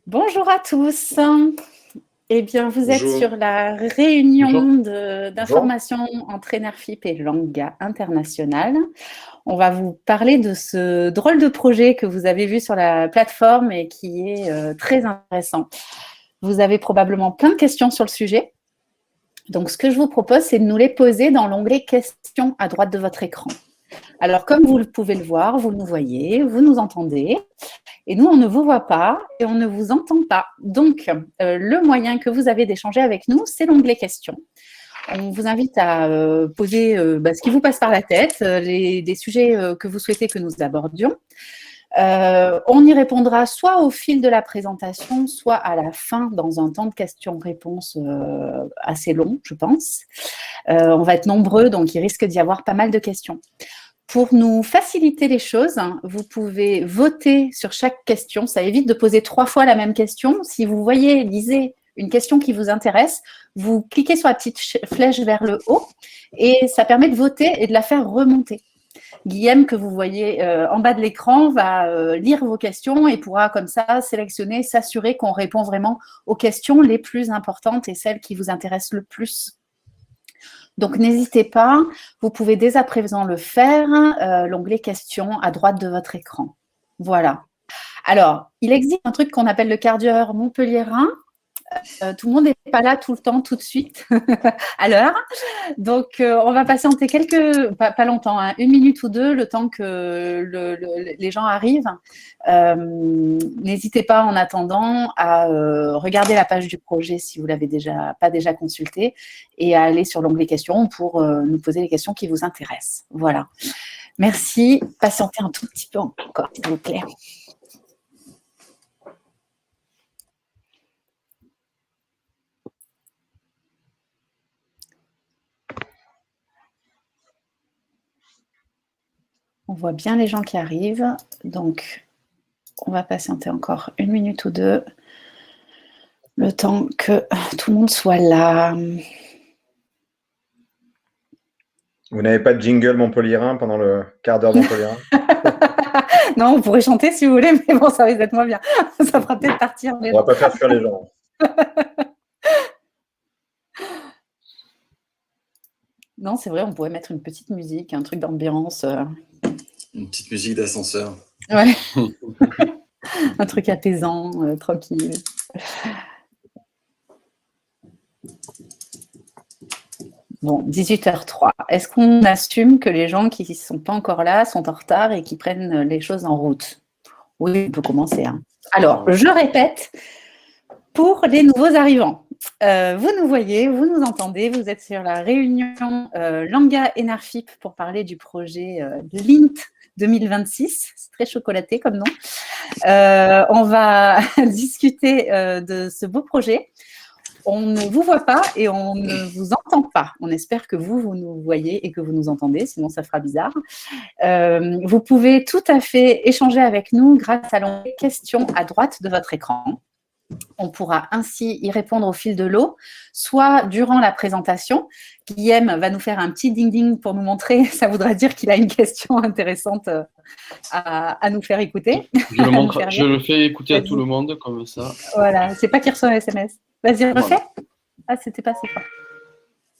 Bonjour à tous. Eh bien, vous êtes Bonjour. sur la Bonjour. réunion Bonjour. d'information entre Enerfip et Langa International. On va vous parler de ce drôle de projet que vous avez vu sur la plateforme et qui est très intéressant. Vous avez probablement plein de questions sur le sujet. Donc, ce que je vous propose, c'est de nous les poser dans l'onglet questions à droite de votre écran. Alors, comme vous pouvez le voir, vous nous voyez, vous nous entendez. Et nous, on ne vous voit pas et on ne vous entend pas. Donc, le moyen que vous avez d'échanger avec nous, c'est l'onglet questions. On vous invite à poser ce qui vous passe par la tête, des sujets que vous souhaitez que nous abordions. On y répondra soit au fil de la présentation, soit à la fin, dans un temps de questions-réponses assez long, je pense. On va être nombreux, donc il risque d'y avoir pas mal de questions. Pour nous faciliter les choses, vous pouvez voter sur chaque question. Ça évite de poser 3 fois la même question. Si vous lisez une question qui vous intéresse, vous cliquez sur la petite flèche vers le haut et ça permet de voter et de la faire remonter. Guillaume, que vous voyez en bas de l'écran, va lire vos questions et pourra comme ça sélectionner, s'assurer qu'on répond vraiment aux questions les plus importantes et celles qui vous intéressent le plus. Donc, n'hésitez pas, vous pouvez dès à présent le faire, l'onglet questions à droite de votre écran. Voilà. Alors, il existe un truc qu'on appelle le quart d'heure montpelliérain. Tout le monde n'est pas là tout le temps, tout de suite, à l'heure. Donc, on va patienter pas longtemps, hein, 1 minute ou 2, le temps que les gens arrivent. N'hésitez pas en attendant à regarder la page du projet si vous ne l'avez pas déjà consulté et à aller sur l'onglet questions pour nous poser les questions qui vous intéressent. Voilà. Merci. Patientez un tout petit peu encore, s'il vous plaît. On voit bien les gens qui arrivent, donc on va patienter encore 1 minute ou 2, le temps que tout le monde soit là. Vous n'avez pas de jingle montpelliérain pendant le quart d'heure montpelliérain? Non, on pourrait chanter si vous voulez, mais bon, ça risque d'être moins bien. Ça fera peut-être partir les gens. On va pas faire fuir les gens. Non, c'est vrai, on pourrait mettre une petite musique, un truc d'ambiance. Une petite musique d'ascenseur. Ouais. Un truc apaisant, tranquille. Bon, 18h03. Est-ce qu'on assume que les gens qui ne sont pas encore là sont en retard et qui prennent les choses en route? Oui, on peut commencer. Hein. Alors, je répète, pour les nouveaux arrivants, vous nous voyez, vous nous entendez, vous êtes sur la réunion Langa Enerfip pour parler du projet LINT 2026. C'est très chocolaté comme nom. On va discuter de ce beau projet. On ne vous voit pas et on ne vous entend pas. On espère que vous nous voyez et que vous nous entendez, sinon ça fera bizarre. Vous pouvez tout à fait échanger avec nous grâce à l'onglet « Questions » à droite de votre écran. On pourra ainsi y répondre au fil de l'eau, soit durant la présentation. Guillaume va nous faire un petit ding-ding pour nous montrer, ça voudra dire qu'il a une question intéressante à nous faire écouter. Je le fais écouter à tout le monde, comme ça. Voilà, c'est pas qu'il reçoit un SMS. Vas-y, refais. Ah, c'était pas si fort.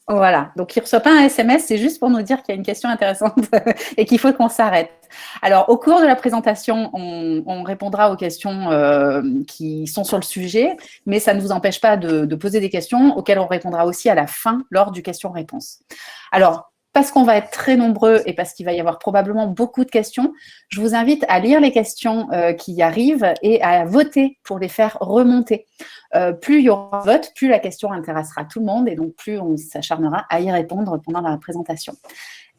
Voilà, donc il ne reçoit pas un SMS, c'est juste pour nous dire qu'il y a une question intéressante et qu'il faut qu'on s'arrête. Alors, au cours de la présentation, on répondra aux questions qui sont sur le sujet, mais ça ne vous empêche pas de poser des questions auxquelles on répondra aussi à la fin, lors du question-réponse. Alors, parce qu'on va être très nombreux et parce qu'il va y avoir probablement beaucoup de questions, je vous invite à lire les questions qui arrivent et à voter pour les faire remonter. Plus il y aura de votes, plus la question intéressera tout le monde et donc plus on s'acharnera à y répondre pendant la présentation.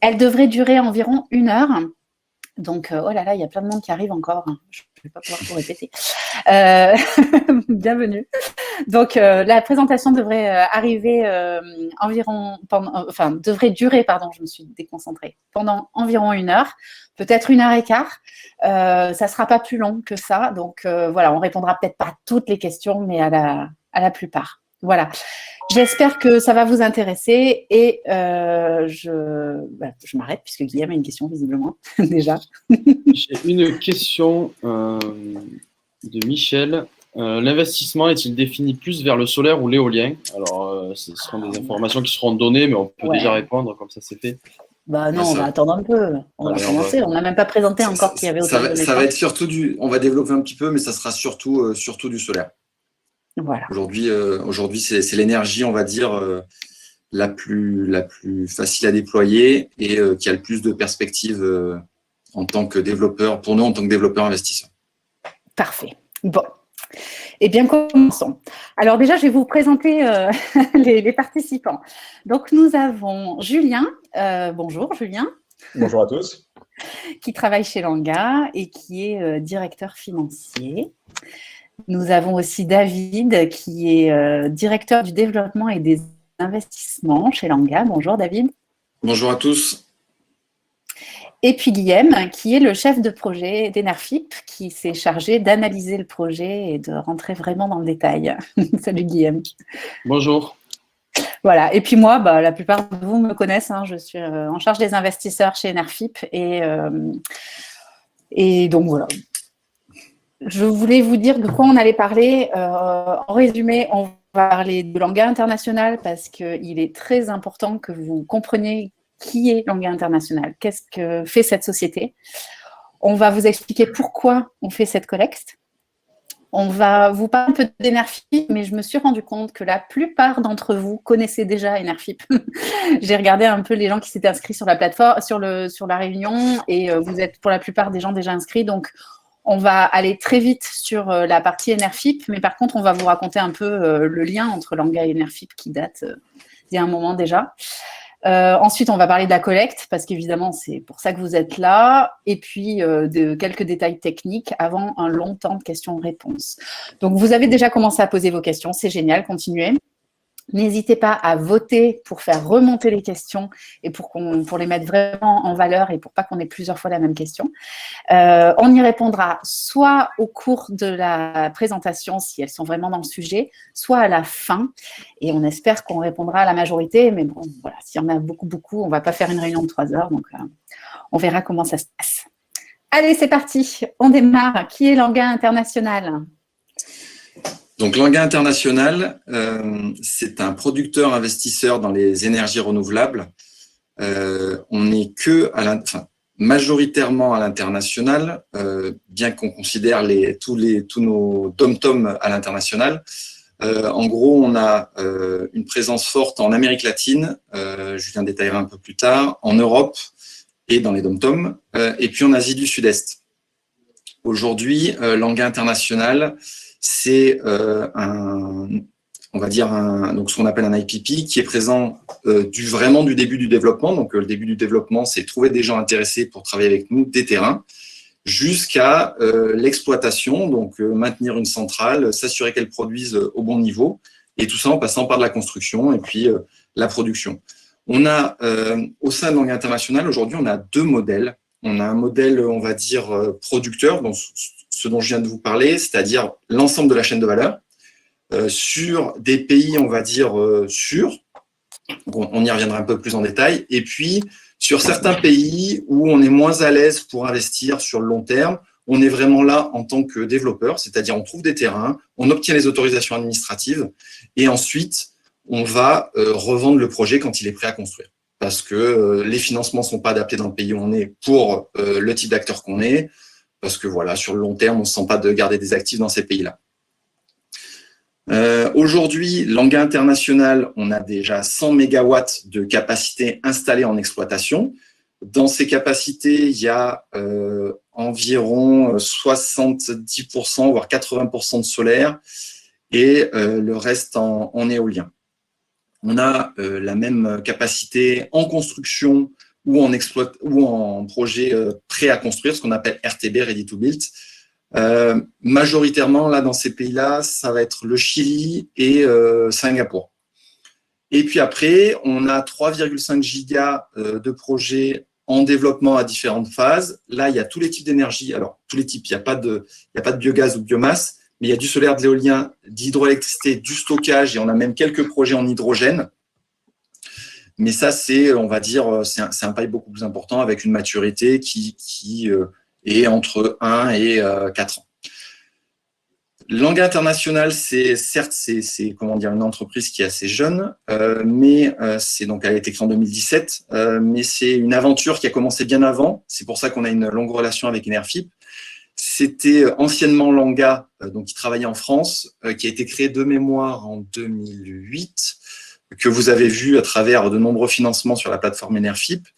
Elle devrait durer environ 1 heure. Donc, oh là là, il y a plein de monde qui arrive encore. Je ne vais pas pouvoir tout répéter. Bienvenue. Donc, la présentation devrait devrait durer, je me suis déconcentrée, pendant environ 1 heure, peut-être 1 heure et quart. Ça ne sera pas plus long que ça. Donc, voilà, on répondra peut-être pas à toutes les questions, mais à la plupart. Voilà. J'espère que ça va vous intéresser et je m'arrête puisque Guillaume a une question visiblement déjà. J'ai une question de Michel L'investissement est-il défini plus vers le solaire ou l'éolien? Alors, ce seront des informations qui seront données, mais on peut déjà répondre, comme ça c'est fait. Bah non, on va attendre un peu. On va commencer. On n'a même pas présenté encore qu'il y avait autant de ça va être surtout on va développer un petit peu, mais ça sera surtout du solaire. Voilà. Aujourd'hui, c'est l'énergie, on va dire, la plus facile à déployer et qui a le plus de perspectives en tant que développeur, pour nous en tant que développeurs investisseurs. Parfait. Bon. Eh bien, commençons. Alors déjà, je vais vous présenter les participants. Donc, nous avons Julien. Bonjour, Julien. Bonjour à tous. Qui travaille chez Langa et qui est directeur financier. Nous avons aussi David, qui est directeur du développement et des investissements chez Langa. Bonjour, David. Bonjour à tous. Et puis Guillaume, qui est le chef de projet d'Enerfip, qui s'est chargé d'analyser le projet et de rentrer vraiment dans le détail. Salut Guillaume. Bonjour. Voilà. Et puis moi, la plupart de vous me connaissent. Je suis en charge des investisseurs chez Enerfip. Et donc, voilà. Je voulais vous dire de quoi on allait parler. En résumé, on va parler de Langa International parce qu'il est très important que vous compreniez qui est Langa International, qu'est-ce que fait cette société. On va vous expliquer pourquoi on fait cette collecte. On va vous parler un peu d'Enerfip, mais je me suis rendu compte que la plupart d'entre vous connaissaient déjà Enerfip. J'ai regardé un peu les gens qui s'étaient inscrits sur la plateforme, sur la réunion, et vous êtes pour la plupart des gens déjà inscrits. Donc, on va aller très vite sur la partie Enerfip, mais par contre, on va vous raconter un peu le lien entre Langa et Enerfip qui date d'il y a un moment déjà. Ensuite, on va parler de la collecte, parce qu'évidemment, c'est pour ça que vous êtes là, et puis de quelques détails techniques avant un long temps de questions-réponses. Donc, vous avez déjà commencé à poser vos questions, c'est génial, continuez. N'hésitez pas à voter pour faire remonter les questions et pour les mettre vraiment en valeur et pour pas qu'on ait plusieurs fois la même question. On y répondra soit au cours de la présentation, si elles sont vraiment dans le sujet, soit à la fin. Et on espère qu'on répondra à la majorité. Mais bon, voilà, s'il y en a beaucoup, on ne va pas faire une réunion de 3 heures. Donc, on verra comment ça se passe. Allez, c'est parti. On démarre. Qui est Langa International ? Donc, Langa International, c'est un producteur investisseur dans les énergies renouvelables. On n'est que majoritairement à l'international, bien qu'on considère tous nos dom-toms à l'international. En gros, on a une présence forte en Amérique latine, Julien détaillera un peu plus tard, en Europe et dans les dom-toms, et puis en Asie du Sud-Est. Aujourd'hui, Langa International, c'est on va dire donc ce qu'on appelle un IPP qui est présent vraiment du début du développement. Donc le début du développement, c'est trouver des gens intéressés pour travailler avec nous, des terrains, jusqu'à l'exploitation, donc maintenir une centrale, s'assurer qu'elle produise au bon niveau, et tout ça en passant par de la construction et puis la production. On a au sein de Langa International, aujourd'hui, on a 2 modèles. On a un modèle, on va dire, producteur, donc ce dont je viens de vous parler, c'est-à-dire l'ensemble de la chaîne de valeur, sur des pays, on va dire, sûrs. On y reviendra un peu plus en détail. Et puis, sur certains pays où on est moins à l'aise pour investir sur le long terme, on est vraiment là en tant que développeur, c'est-à-dire on trouve des terrains, on obtient les autorisations administratives et ensuite, on va revendre le projet quand il est prêt à construire. Parce que les financements ne sont pas adaptés dans le pays où on est pour le type d'acteur qu'on est, parce que voilà, sur le long terme, on ne se sent pas de garder des actifs dans ces pays-là. Aujourd'hui, Langa International, on a déjà 100 MW de capacité installée en exploitation. Dans ces capacités, il y a environ 70%, voire 80% de solaire et le reste en éolien. On a la même capacité en construction ou en projet prêt à construire, ce qu'on appelle RTB, Ready to Build. Majoritairement, là, dans ces pays-là, ça va être le Chili et Singapour. Et puis après, on a 3,5 gigas de projets en développement à différentes phases. Là, il y a tous les types d'énergie. Alors, tous les types, il n'y a pas de biogaz ou de biomasse, mais il y a du solaire, de l'éolien, d'hydroélectricité, du stockage, et on a même quelques projets en hydrogène. Mais ça, c'est, on va dire, c'est un pipe beaucoup plus important avec une maturité qui est entre 1 et 4 ans. Langa International, certes, c'est comment dire, une entreprise qui est assez jeune, mais elle a été créée en 2017, mais c'est une aventure qui a commencé bien avant. C'est pour ça qu'on a une longue relation avec Enerfip. C'était anciennement Langa, donc qui travaillait en France, qui a été créé de mémoire en 2008, que vous avez vu à travers de nombreux financements sur la plateforme Enerfip,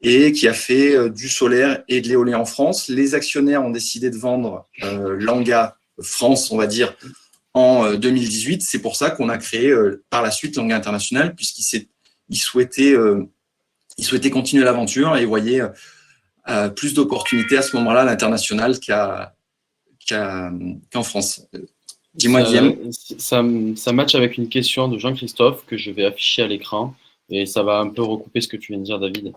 et qui a fait du solaire et de l'éolien en France. Les actionnaires ont décidé de vendre Langa France, on va dire, en 2018. C'est pour ça qu'on a créé par la suite Langa International, puisqu'ils souhaitaient continuer l'aventure et voyaient plus d'opportunités à ce moment-là à l'international qu'en France. Dis-moi, Guillaume. Ça match avec une question de Jean-Christophe que je vais afficher à l'écran et ça va un peu recouper ce que tu viens de dire, David.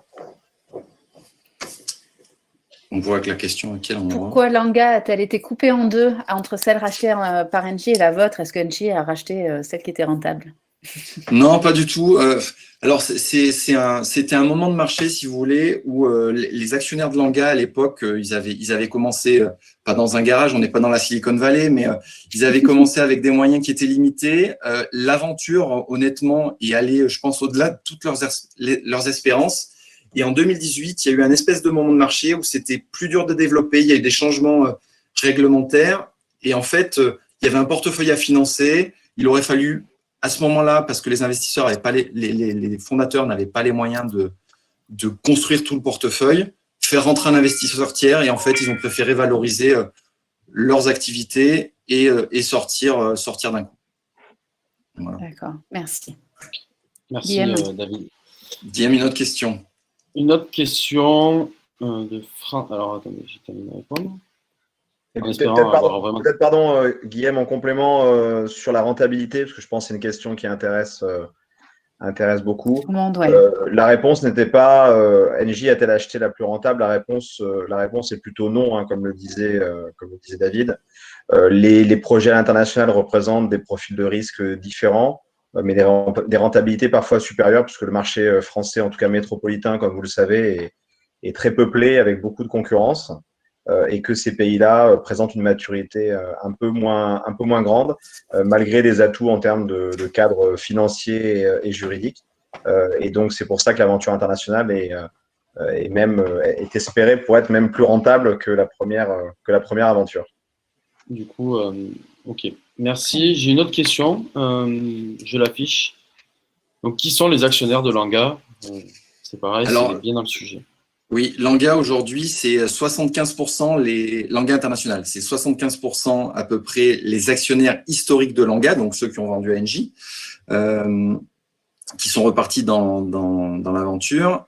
On voit que la question à quel endroit. Pourquoi Langa a-t-elle été coupée en deux entre celle rachetée par Engie et la vôtre? Est-ce que Engie a racheté celle qui était rentable? Non, pas du tout. Alors, c'était un moment de marché, si vous voulez, où les actionnaires de Langa, à l'époque, ils avaient commencé, pas dans un garage, on n'est pas dans la Silicon Valley, mais ils avaient commencé avec des moyens qui étaient limités. L'aventure, honnêtement, est allée, je pense, au-delà de toutes leurs espérances. Et en 2018, il y a eu un espèce de moment de marché où c'était plus dur de développer, il y a eu des changements réglementaires. Et en fait, il y avait un portefeuille à financer. Il aurait fallu, à ce moment-là, parce que les investisseurs n'avaient pas les fondateurs n'avaient pas les moyens de construire tout le portefeuille, faire rentrer un investisseur tiers. Et en fait, ils ont préféré valoriser leurs activités et sortir d'un coup. Voilà. D'accord, merci. Merci, David. Guillaume, une autre question. Une autre question de Franck. Alors, attendez, j'ai terminé de répondre. Peut-être, Guillaume, en complément sur la rentabilité, parce que je pense que c'est une question qui intéresse beaucoup. La réponse n'était pas Engie a-t-elle acheté la plus rentable? La réponse est plutôt non, hein, comme le disait David. Les projets à l'international représentent des profils de risque différents, mais des rentabilités parfois supérieures, puisque le marché français, en tout cas métropolitain, comme vous le savez, est très peuplé avec beaucoup de concurrence. Et que ces pays-là présentent une maturité un peu moins grande, malgré des atouts en termes de cadre financier et juridique. Et donc, c'est pour ça que l'aventure internationale est espérée pour être même plus rentable que la première aventure. Du coup, ok. Merci. J'ai une autre question. Je l'affiche. Donc, qui sont les actionnaires de Langa? C'est pareil, c'est bien dans le sujet. Oui, Langa aujourd'hui, c'est 75% Langa International. C'est 75% à peu près les actionnaires historiques de Langa, donc ceux qui ont vendu à Engie, qui sont repartis dans l'aventure.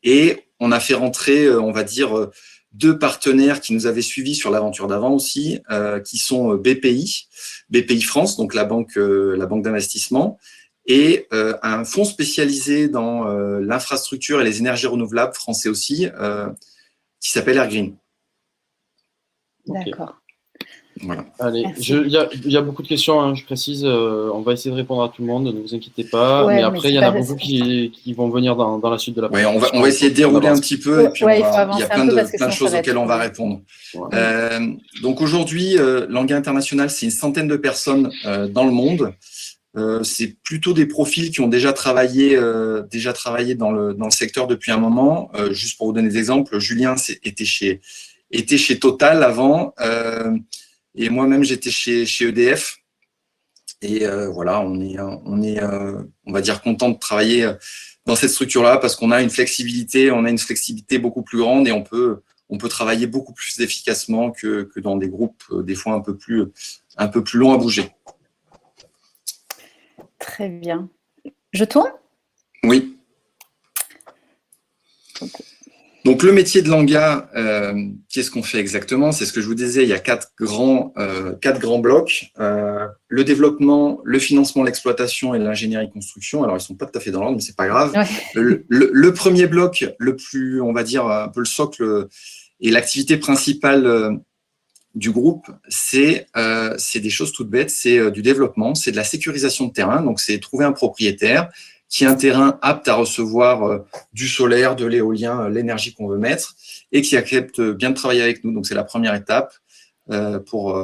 Et on a fait rentrer, on va dire, deux partenaires qui nous avaient suivis sur l'aventure d'avant aussi, qui sont BPI France, donc la banque d'investissement, et un fonds spécialisé dans l'infrastructure et les énergies renouvelables, français aussi, qui s'appelle Airgreen. D'accord. Voilà. Allez, il y a beaucoup de questions, hein, je précise. On va essayer de répondre à tout le monde, ne vous inquiétez pas. Ouais, mais après, il y en a beaucoup qui vont venir dans la suite de la présentation. Ouais, on va essayer de dérouler un petit peu, et puis il y a plein de choses auxquelles on va répondre. Ouais. Donc aujourd'hui, Langa International, c'est une centaine de personnes dans le monde. C'est plutôt des profils qui ont déjà travaillé dans le secteur depuis un moment. Juste pour vous donner des exemples, Julien était chez Total avant, et moi-même j'étais chez EDF. Et voilà, on est on va dire content de travailler dans cette structure-là parce qu'on a une flexibilité beaucoup plus grande et on peut travailler beaucoup plus efficacement que dans des groupes des fois un peu plus longs à bouger. Très bien. Je tourne? Oui. Donc, le métier de Langa, qu'est-ce qu'on fait exactement? C'est ce que je vous disais, il y a quatre grands blocs. Le développement, le financement, l'exploitation et l'ingénierie construction. Alors, ils ne sont pas tout à fait dans l'ordre, mais ce n'est pas grave. Ouais. Le premier bloc, le plus, on va dire, un peu le socle et l'activité principale du groupe, c'est des choses toutes bêtes, c'est du développement, c'est de la sécurisation de terrain, donc c'est trouver un propriétaire qui a un terrain apte à recevoir du solaire, de l'éolien, l'énergie qu'on veut mettre, et qui accepte bien de travailler avec nous. Donc c'est la première étape pour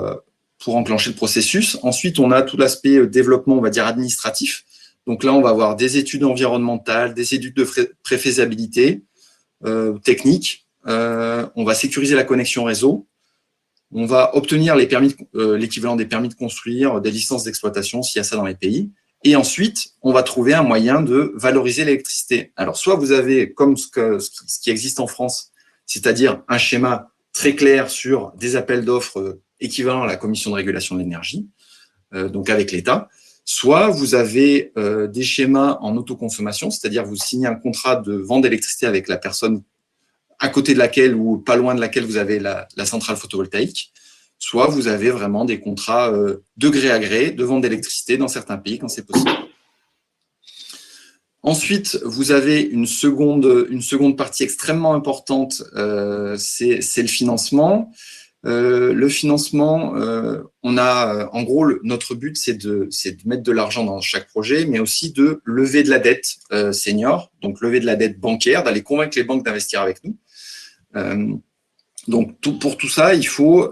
pour enclencher le processus. Ensuite, on a tout l'aspect développement, on va dire administratif. Donc là, on va avoir des études environnementales, des études de préfaisabilité technique. On va sécuriser la connexion réseau. On va obtenir les permis, l'équivalent des permis de construire, des licences d'exploitation, s'il y a ça dans les pays. Et ensuite, on va trouver un moyen de valoriser l'électricité. Alors, soit vous avez, comme ce qui existe en France, c'est-à-dire un schéma très clair sur des appels d'offres équivalents à la Commission de régulation de l'énergie, donc avec l'État, soit vous avez des schémas en autoconsommation, c'est-à-dire vous signez un contrat de vente d'électricité avec la personne à côté de laquelle ou pas loin de laquelle vous avez la centrale photovoltaïque, soit vous avez vraiment des contrats de gré à gré de vente d'électricité dans certains pays quand c'est possible. Ensuite, vous avez une seconde partie extrêmement importante, c'est le financement. Le financement, on a, en gros, notre but, c'est de mettre de l'argent dans chaque projet, mais aussi de lever de la dette senior, donc lever de la dette bancaire, d'aller convaincre les banques d'investir avec nous. Donc, pour tout ça, il faut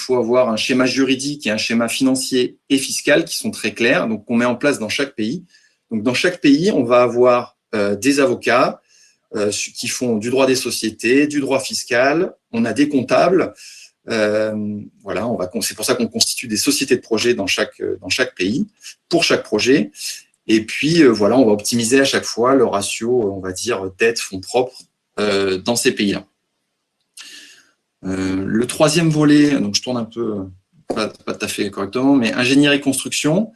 avoir un schéma juridique et un schéma financier et fiscal qui sont très clairs, donc qu'on met en place dans chaque pays. Donc, dans chaque pays, on va avoir des avocats qui font du droit des sociétés, du droit fiscal, on a des comptables. Voilà, c'est pour ça qu'on constitue des sociétés de projet dans chaque pays, pour chaque projet. Et puis, voilà, on va optimiser à chaque fois le ratio, on va dire, dette-fonds propres dans ces pays-là. Le troisième volet, donc je tourne un peu, pas tout à fait correctement, mais ingénierie construction.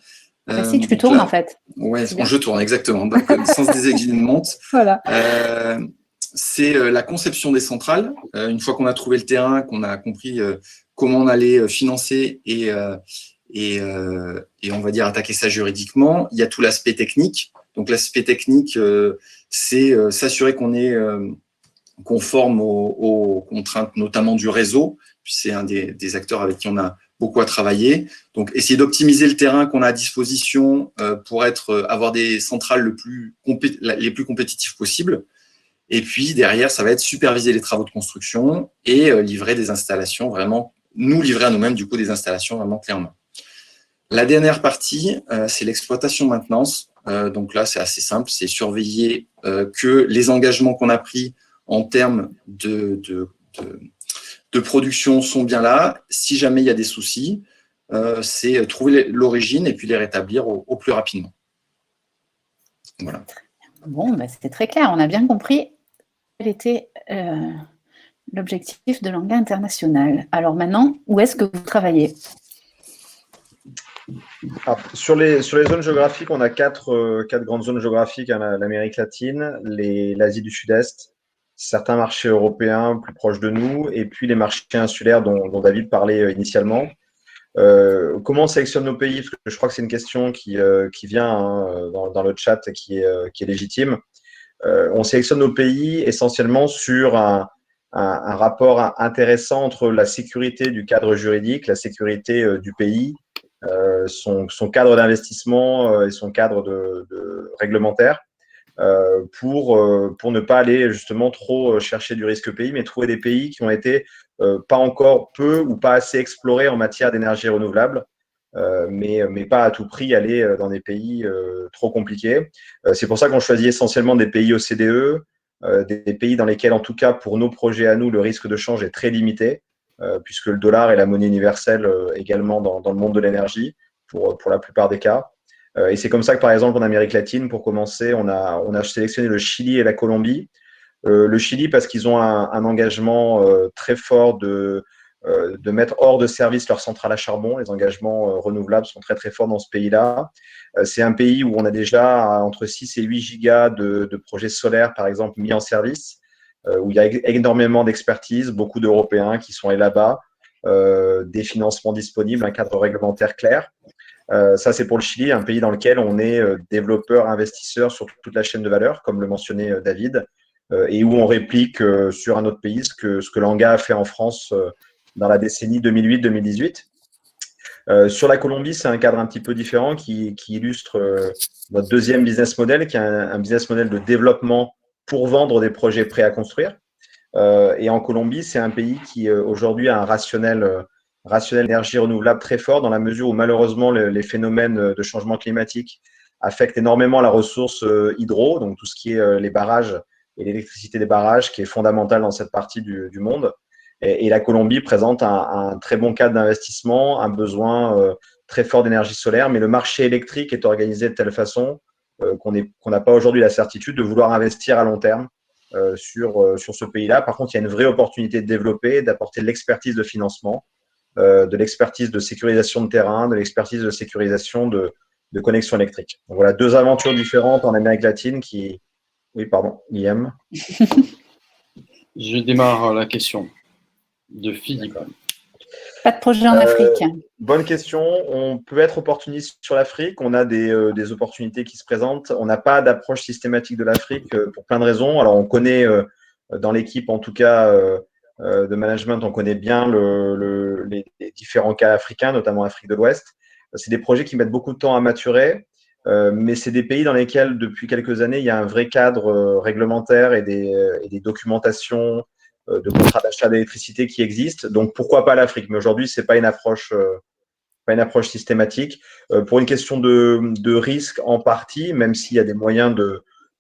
Si tu tournes, en fait. Oui, je tourne, exactement. Donc, sans désaiguiller une monte. Voilà. C'est la conception des centrales. Une fois qu'on a trouvé le terrain, qu'on a compris comment on allait financer et on va dire attaquer ça juridiquement, il y a tout l'aspect technique. Donc, l'aspect technique, c'est s'assurer qu'on est conforme aux contraintes, notamment du réseau. Puis c'est un des acteurs avec qui on a beaucoup à travailler. Donc, essayer d'optimiser le terrain qu'on a à disposition pour avoir des centrales les plus compétitives possibles. Et puis, derrière, ça va être superviser les travaux de construction et livrer des installations vraiment, nous livrer à nous-mêmes, du coup, des installations vraiment clairement. La dernière partie, c'est l'exploitation-maintenance. Donc là, c'est assez simple, c'est surveiller que les engagements qu'on a pris en termes de production sont bien là. Si jamais il y a des soucis, c'est trouver l'origine et puis les rétablir au plus rapidement. Voilà. Bon, bah, c'était très clair, on a bien compris quel était l'objectif de l'ANGA International. Alors maintenant, où est-ce que vous travaillez ? Alors, sur les zones géographiques, on a quatre grandes zones géographiques, hein, l'Amérique latine, l'Asie du Sud-Est, certains marchés européens plus proches de nous, et puis les marchés insulaires dont David parlait initialement. Comment on sélectionne nos pays? Parce que je crois que c'est une question qui vient hein, dans le chat qui est légitime. On sélectionne nos pays essentiellement sur un rapport intéressant entre la sécurité du cadre juridique, la sécurité du pays, son cadre d'investissement et son cadre de réglementaire, pour ne pas aller justement trop chercher du risque pays, mais trouver des pays qui ont été pas encore peu ou pas assez explorés en matière d'énergie renouvelable, mais pas à tout prix aller dans des pays trop compliqués. C'est pour ça qu'on choisit essentiellement des pays OCDE, des pays dans lesquels, en tout cas pour nos projets à nous, le risque de change est très limité, puisque le dollar est la monnaie universelle également dans le monde de l'énergie, pour la plupart des cas. Et c'est comme ça que, par exemple, en Amérique latine, pour commencer, on a sélectionné le Chili et la Colombie. Le Chili, parce qu'ils ont un engagement très fort de mettre hors de service leurs centrales à charbon. Les engagements renouvelables sont très, très forts dans ce pays-là. C'est un pays où on a déjà entre 6 et 8 gigas de projets solaires, par exemple, mis en service, où il y a énormément d'expertise, beaucoup d'Européens qui sont allés là-bas, des financements disponibles, un cadre réglementaire clair. Ça, c'est pour le Chili, un pays dans lequel on est développeur, investisseur sur toute la chaîne de valeur, comme le mentionnait David, et où on réplique sur un autre pays ce que l'ANGA a fait en France dans la décennie 2008-2018. Sur la Colombie, c'est un cadre un petit peu différent qui illustre notre deuxième business model, qui est un business model de développement pour vendre des projets prêts à construire. Et en Colombie, c'est un pays qui aujourd'hui a un rationnel rationnel d'énergie renouvelable très fort dans la mesure où malheureusement les phénomènes de changement climatique affectent énormément la ressource hydro, donc tout ce qui est les barrages et l'électricité des barrages qui est fondamentale dans cette partie du monde. Et la Colombie présente un très bon cadre d'investissement, un besoin très fort d'énergie solaire, mais le marché électrique est organisé de telle façon qu'on n'a pas aujourd'hui la certitude de vouloir investir à long terme sur ce pays-là. Par contre, il y a une vraie opportunité de développer, d'apporter de l'expertise de financement, de l'expertise de sécurisation de terrain, de l'expertise de sécurisation de connexion électrique. Donc voilà, 2 aventures différentes en Amérique latine qui… Oui, pardon, Guillaume. Je démarre la question de Philippe. Pas de projet en Afrique. Bonne question. On peut être opportuniste sur l'Afrique. On a des opportunités qui se présentent. On n'a pas d'approche systématique de l'Afrique pour plein de raisons. Alors, on connaît dans l'équipe, en tout cas, de management, on connaît bien les différents cas africains, notamment Afrique de l'Ouest. C'est des projets qui mettent beaucoup de temps à maturer, mais c'est des pays dans lesquels, depuis quelques années, il y a un vrai cadre réglementaire et des documentations de contrats d'achat d'électricité qui existent. Donc, pourquoi pas l'Afrique? Mais aujourd'hui, ce n'est pas une approche systématique. Pour une question de risque en partie, même s'il y a des moyens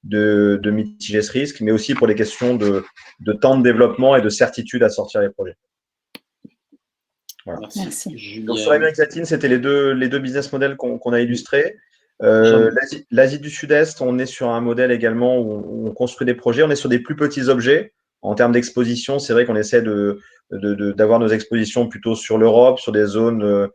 de mitiger ce risque, mais aussi pour des questions de temps de développement et de certitude à sortir les projets. Voilà. Merci. Donc, sur l'Amérique latine, c'était les deux business models qu'on a illustrés. L'Asie du Sud-Est, on est sur un modèle également où on construit des projets. On est sur des plus petits objets. En termes d'exposition, c'est vrai qu'on essaie d'avoir nos expositions plutôt sur l'Europe, sur des zones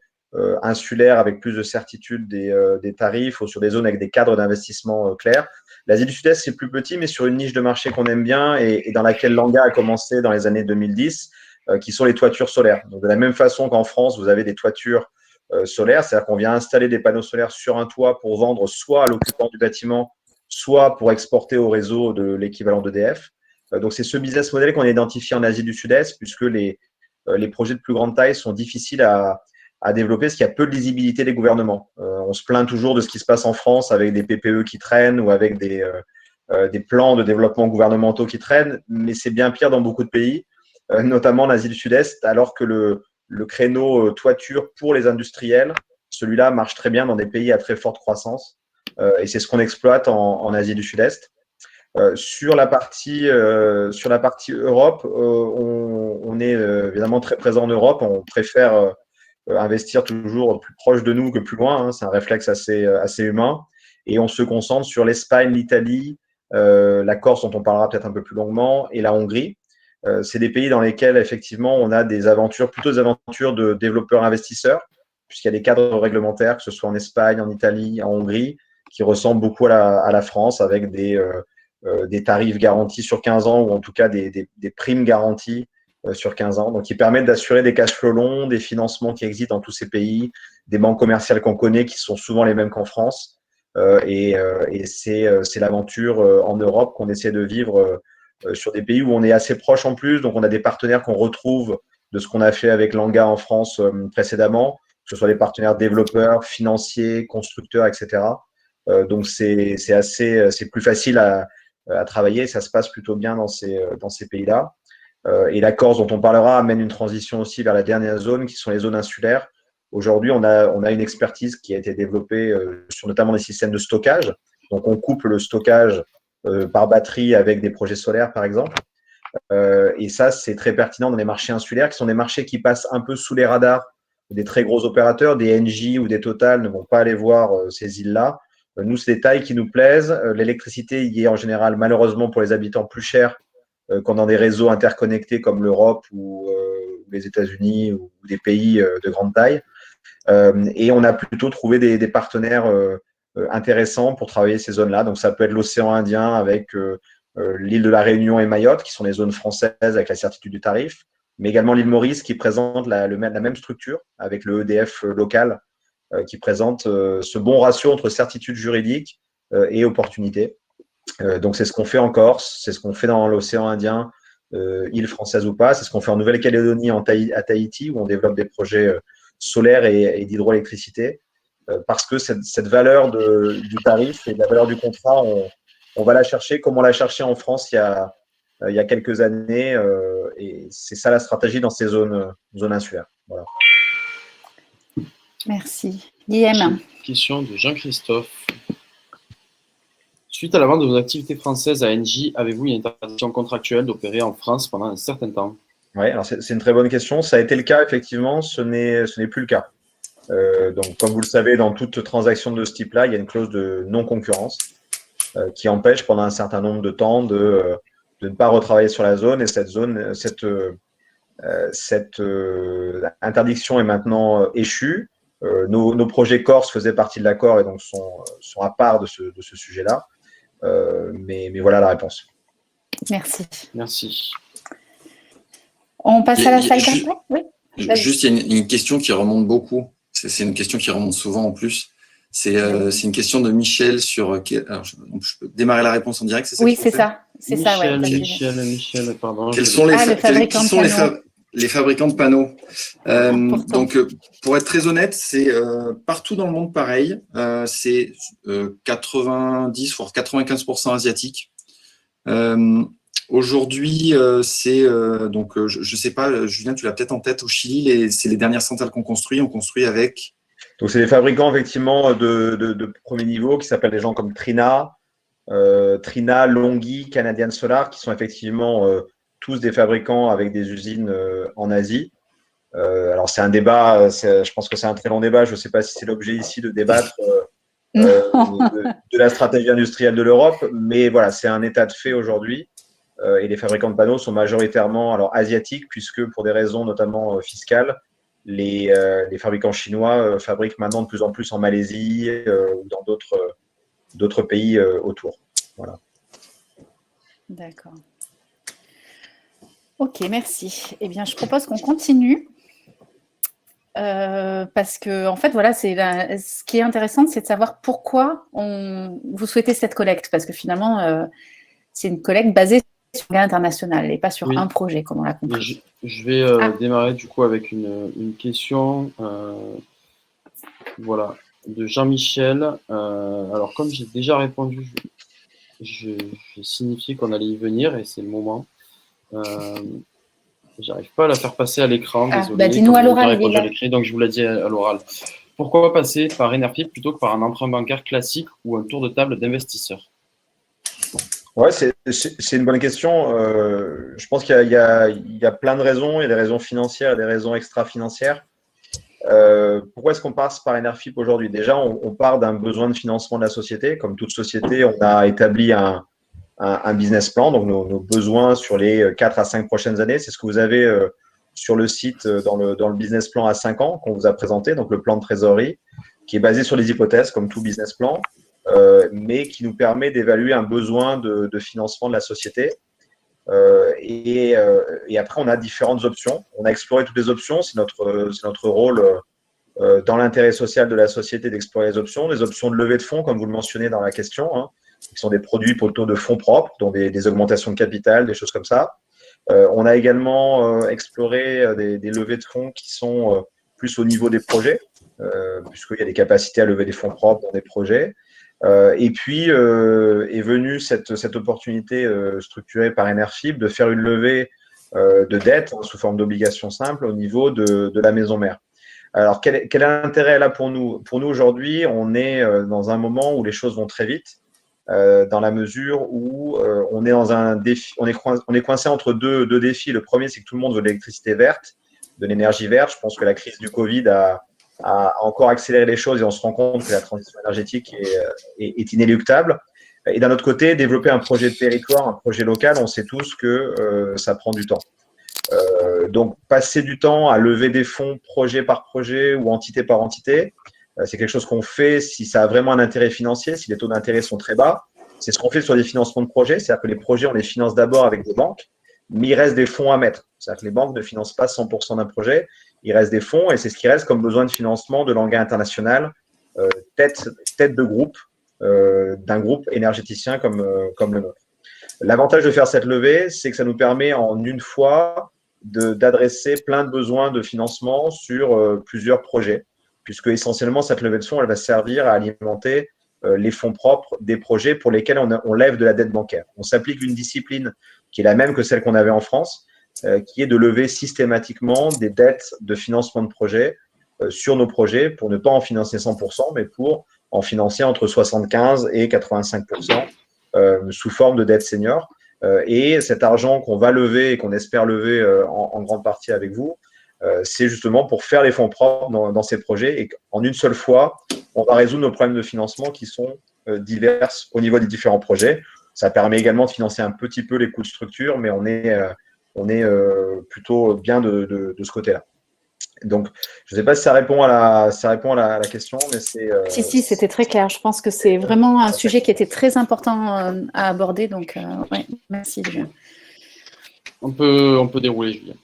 insulaires avec plus de certitude des tarifs ou sur des zones avec des cadres d'investissement clairs. L'Asie du Sud-Est, c'est plus petit, mais sur une niche de marché qu'on aime bien et dans laquelle Langa a commencé dans les années 2010, qui sont les toitures solaires. Donc, de la même façon qu'en France, vous avez des toitures solaires, c'est-à-dire qu'on vient installer des panneaux solaires sur un toit pour vendre soit à l'occupant du bâtiment, soit pour exporter au réseau de l'équivalent d'EDF. Donc, c'est ce business model qu'on a identifié en Asie du Sud-Est, puisque les projets de plus grande taille sont difficiles à développer parce qu'il y a peu de lisibilité des gouvernements. On se plaint toujours de ce qui se passe en France avec des PPE qui traînent ou avec des plans de développement gouvernementaux qui traînent, mais c'est bien pire dans beaucoup de pays, notamment en Asie du Sud-Est, alors que le créneau toiture pour les industriels, celui-là marche très bien dans des pays à très forte croissance et c'est ce qu'on exploite en Asie du Sud-Est. Sur la partie Europe, on est évidemment très présent en Europe. On préfère investir toujours plus proche de nous que plus loin. Hein. C'est un réflexe assez humain. Et on se concentre sur l'Espagne, l'Italie, la Corse, dont on parlera peut-être un peu plus longuement, et la Hongrie. C'est des pays dans lesquels, effectivement, on a plutôt des aventures de développeurs-investisseurs, puisqu'il y a des cadres réglementaires, que ce soit en Espagne, en Italie, en Hongrie, qui ressemblent beaucoup à la France, avec des tarifs garantis sur 15 ans ou en tout cas des primes garanties sur 15 ans, donc qui permettent d'assurer des cash flows longs, des financements qui existent dans tous ces pays, des banques commerciales qu'on connaît qui sont souvent les mêmes qu'en France. Et c'est l'aventure en Europe qu'on essaie de vivre sur des pays où on est assez proche en plus. Donc, on a des partenaires qu'on retrouve de ce qu'on a fait avec Langa en France précédemment, que ce soit les partenaires développeurs, financiers, constructeurs, etc. Donc, c'est plus facile à travailler. Ça se passe plutôt bien dans ces pays-là. Et la Corse, dont on parlera, amène une transition aussi vers la dernière zone, qui sont les zones insulaires. Aujourd'hui, on a une expertise qui a été développée sur notamment des systèmes de stockage. Donc, on couple le stockage par batterie avec des projets solaires, par exemple. Et ça, c'est très pertinent dans les marchés insulaires, qui sont des marchés qui passent un peu sous les radars des très gros opérateurs. Des Engie ou des Total ne vont pas aller voir ces îles-là. Nous, c'est des tailles qui nous plaisent. L'électricité y est en général, malheureusement, pour les habitants plus chère qu'en dans des réseaux interconnectés comme l'Europe ou les États-Unis ou des pays de grande taille. Et on a plutôt trouvé des partenaires intéressants pour travailler ces zones-là. Donc, ça peut être l'océan Indien avec l'île de la Réunion et Mayotte, qui sont les zones françaises avec la certitude du tarif, mais également l'île Maurice qui présente la même structure avec le EDF local qui présente ce bon ratio entre certitude juridique et opportunité. Donc, c'est ce qu'on fait en Corse, c'est ce qu'on fait dans l'océan Indien, île française ou pas. C'est ce qu'on fait en Nouvelle-Calédonie, à Tahiti, où on développe des projets solaires et d'hydroélectricité. Parce que cette valeur du tarif et de la valeur du contrat, on va la chercher comme on l'a cherché en France il y a quelques années. Et c'est ça la stratégie dans ces zones insulaires. Voilà. Merci. Guillaume. Question de Jean-Christophe. Suite à la vente de vos activités françaises à Engie, avez-vous une interdiction contractuelle d'opérer en France pendant un certain temps? Oui, alors c'est une très bonne question. Ça a été le cas, effectivement, ce n'est plus le cas. Donc, comme vous le savez, dans toute transaction de ce type-là, il y a une clause de non-concurrence qui empêche pendant un certain nombre de temps de ne pas retravailler sur la zone. Et cette interdiction est maintenant échue. Nos projets Corse faisaient partie de l'accord et donc sont à part de ce sujet-là. Mais voilà la réponse. Merci. Merci. On passe à la salle d'après. Oui. Juste, il y a une question qui remonte beaucoup. C'est une question qui remonte souvent en plus. C'est une question de Michel sur. Alors, je peux démarrer la réponse en direct, c'est ça? Oui, c'est ça. C'est ça, ouais. Michel, pardon. Quels sont les fabricants de panneaux? Donc, pour être très honnête, c'est partout dans le monde pareil. C'est 90 voire 95% asiatique. Aujourd'hui, c'est donc je sais pas, Julien, tu l'as peut-être en tête, au Chili, c'est les dernières centrales qu'on construit. On construit avec. Donc, c'est des fabricants effectivement de premier niveau qui s'appellent des gens comme Trina, Longhi, Canadian Solar, qui sont effectivement tous des fabricants avec des usines en Asie. Alors, c'est un débat, je pense que c'est un très long débat. Je ne sais pas si c'est l'objet ici de débattre de la stratégie industrielle de l'Europe, mais voilà, c'est un état de fait aujourd'hui. Et les fabricants de panneaux sont majoritairement asiatiques, puisque pour des raisons notamment fiscales, les fabricants chinois fabriquent maintenant de plus en plus en Malaisie ou dans d'autres pays autour. Voilà. D'accord. Ok, merci. Eh bien, je propose qu'on continue. Parce que, en fait, voilà, ce qui est intéressant, c'est de savoir pourquoi vous souhaitez cette collecte. Parce que finalement, c'est une collecte basée sur l'engagement international et pas sur un projet, comme on l'a compris. Je vais démarrer du coup avec une question voilà, de Jean-Michel. Alors, comme j'ai déjà répondu, j'ai signifié qu'on allait y venir et c'est le moment. J'arrive pas à la faire passer à l'écran, désolé. Bah dis-nous à l'oral. Donc je vous l'ai dit à l'oral. Pourquoi passer par Enerfip plutôt que par un emprunt bancaire classique ou un tour de table d'investisseurs? Ouais, c'est une bonne question. Je pense qu'il y a plein de raisons. Il y a des raisons financières et des raisons extra-financières. Pourquoi est-ce qu'on passe par Enerfip aujourd'hui? Déjà, on part d'un besoin de financement de la société. Comme toute société, on a établi un business plan, donc nos besoins sur les 4 à 5 prochaines années. C'est ce que vous avez sur le site dans le business plan à 5 ans qu'on vous a présenté, donc le plan de trésorerie, qui est basé sur les hypothèses, comme tout business plan, mais qui nous permet d'évaluer un besoin de financement de la société. Et après, on a différentes options. On a exploré toutes les options. C'est notre rôle dans l'intérêt social de la société d'explorer les options de levée de fonds, comme vous le mentionnez dans la question, hein, qui sont des produits plutôt de fonds propres, dont des augmentations de capital, des choses comme ça. On a également exploré des levées de fonds qui sont plus au niveau des projets, puisqu'il y a des capacités à lever des fonds propres dans des projets. Et puis est venue cette opportunité structurée par Enerfip de faire une levée de dette sous forme d'obligations simples au niveau de la maison mère. Alors, quel est l'intérêt là pour nous? Pour nous, aujourd'hui, on est dans un moment où les choses vont très vite. Dans la mesure où on est dans un défi, on est coincé entre deux défis. Le premier, c'est que tout le monde veut de l'électricité verte, de l'énergie verte. Je pense que la crise du Covid a encore accéléré les choses et on se rend compte que la transition énergétique est inéluctable. Et d'un autre côté, développer un projet de territoire, un projet local, on sait tous que ça prend du temps. Donc, passer du temps à lever des fonds projet par projet ou entité par entité, c'est quelque chose qu'on fait si ça a vraiment un intérêt financier, si les taux d'intérêt sont très bas. C'est ce qu'on fait sur des financements de projets, c'est-à-dire que les projets, on les finance d'abord avec des banques, mais il reste des fonds à mettre. C'est-à-dire que les banques ne financent pas 100% d'un projet, il reste des fonds et c'est ce qui reste comme besoin de financement de l'engagement international, tête de groupe, d'un groupe énergéticien comme le nôtre. L'avantage de faire cette levée, c'est que ça nous permet en une fois d'adresser plein de besoins de financement sur plusieurs projets, puisque essentiellement, cette levée de fonds, elle va servir à alimenter les fonds propres des projets pour lesquels on lève de la dette bancaire. On s'applique une discipline qui est la même que celle qu'on avait en France, qui est de lever systématiquement des dettes de financement de projets sur nos projets pour ne pas en financer 100%, mais pour en financer entre 75 et 85% sous forme de dette senior. Et cet argent qu'on va lever et qu'on espère lever en grande partie avec vous, c'est justement pour faire les fonds propres dans ces projets et qu'en une seule fois, on va résoudre nos problèmes de financement qui sont divers au niveau des différents projets. Ça permet également de financer un petit peu les coûts de structure, mais on est plutôt bien de ce côté-là. Donc, je ne sais pas si ça répond à la question, mais c'est… Si, c'était très clair. Je pense que c'est vraiment un sujet qui était très important à aborder. Donc, ouais, merci, Julien. On peut dérouler, Julien.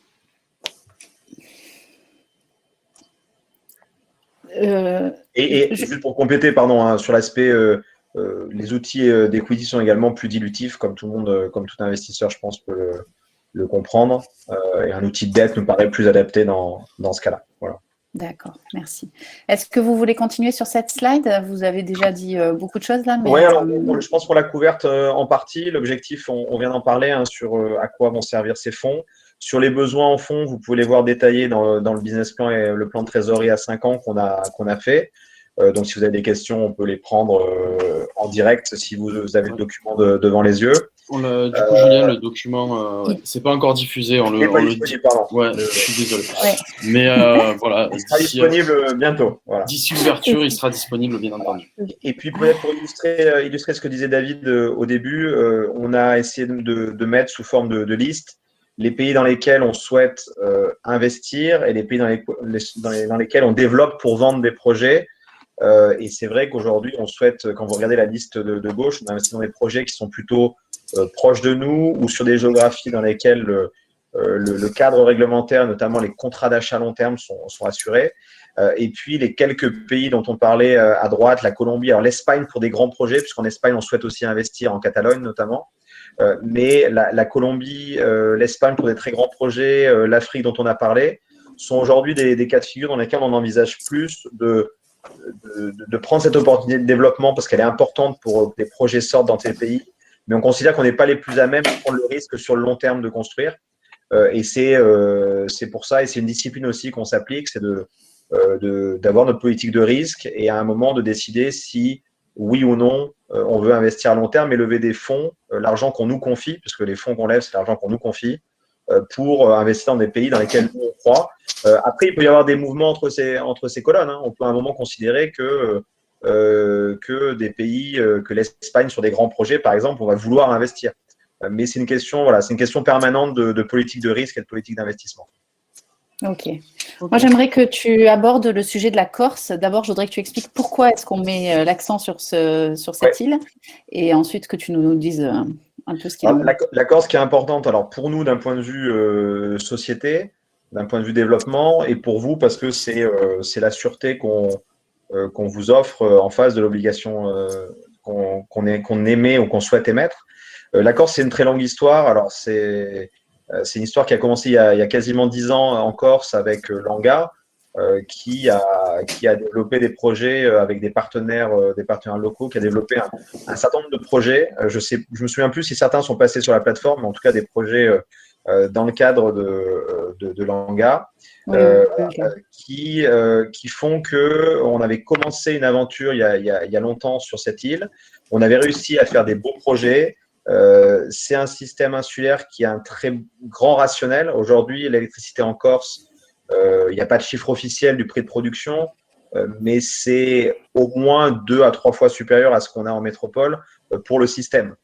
Et juste pour compléter, pardon, sur l'aspect, les outils d'equity sont également plus dilutifs, comme tout investisseur, je pense, peut le comprendre. Et un outil de dette nous paraît plus adapté dans ce cas-là. Voilà. D'accord, merci. Est-ce que vous voulez continuer sur cette slide? Vous avez déjà dit beaucoup de choses là. Oui, alors je pense qu'on l'a couverte en partie. L'objectif, on vient d'en parler, sur à quoi vont servir ces fonds. Sur les besoins en fonds, vous pouvez les voir détaillés dans le business plan et le plan de trésorerie à 5 ans qu'on a fait. Donc, si vous avez des questions, on peut les prendre en direct si vous avez le document devant les yeux. Du coup, Julien, le document, c'est pas encore diffusé. On le dit. Pardon. Ouais, je suis désolé. Ouais. Mais voilà. Il sera disponible bientôt. Voilà. D'ici l'ouverture, il sera disponible, bien entendu. Et puis, peut-être pour illustrer ce que disait David au début, on a essayé de mettre sous forme de liste les pays dans lesquels on souhaite investir et les pays dans lesquels on développe pour vendre des projets. Et c'est vrai qu'aujourd'hui, on souhaite, quand vous regardez la liste de gauche, on investit dans des projets qui sont plutôt proches de nous ou sur des géographies dans lesquelles le cadre réglementaire, notamment les contrats d'achat long terme, sont assurés. Et puis, les quelques pays dont on parlait à droite, la Colombie, alors l'Espagne pour des grands projets, puisqu'en Espagne, on souhaite aussi investir en Catalogne notamment. Mais la Colombie, l'Espagne pour des très grands projets, l'Afrique dont on a parlé, sont aujourd'hui des cas de figure dans lesquels on envisage plus de prendre cette opportunité de développement parce qu'elle est importante pour que les projets sortent dans ces pays. Mais on considère qu'on n'est pas les plus à même de prendre le risque sur le long terme de construire. Et c'est pour ça, et c'est une discipline aussi qu'on s'applique, c'est d'avoir notre politique de risque et à un moment de décider si, oui ou non, on veut investir à long terme et lever des fonds, l'argent qu'on nous confie, parce que les fonds qu'on lève, c'est l'argent qu'on nous confie, pour investir dans des pays dans lesquels nous, on croit. Après, il peut y avoir des mouvements entre ces colonnes. On peut à un moment considérer que des pays, que l'Espagne sur des grands projets, par exemple, on va vouloir investir. Mais c'est une question permanente de politique de risque et de politique d'investissement. Ok. Moi, j'aimerais que tu abordes le sujet de la Corse. D'abord, je voudrais que tu expliques pourquoi est-ce qu'on met l'accent sur cette île, et ensuite que tu nous dises un peu ce qu'il y a. La Corse qui est importante, alors pour nous d'un point de vue société, d'un point de vue développement, et pour vous parce que c'est la sûreté qu'on vous offre en face de l'obligation qu'on émet ou qu'on souhaite émettre. La Corse, c'est une très longue histoire. Alors, c'est une histoire qui a commencé il y a quasiment 10 ans en Corse avec Langa, qui a développé des projets avec des partenaires locaux, qui a développé un certain nombre de projets. Je me souviens plus si certains sont passés sur la plateforme, mais en tout cas des projets dans le cadre de Langa, qui font que on avait commencé une aventure il y a longtemps sur cette île. On avait réussi à faire des beaux projets. C'est un système insulaire qui a un très grand rationnel. Aujourd'hui, l'électricité en Corse, il n'y a pas de chiffre officiel du prix de production, mais c'est au moins 2 à 3 fois supérieur à ce qu'on a en métropole pour le système.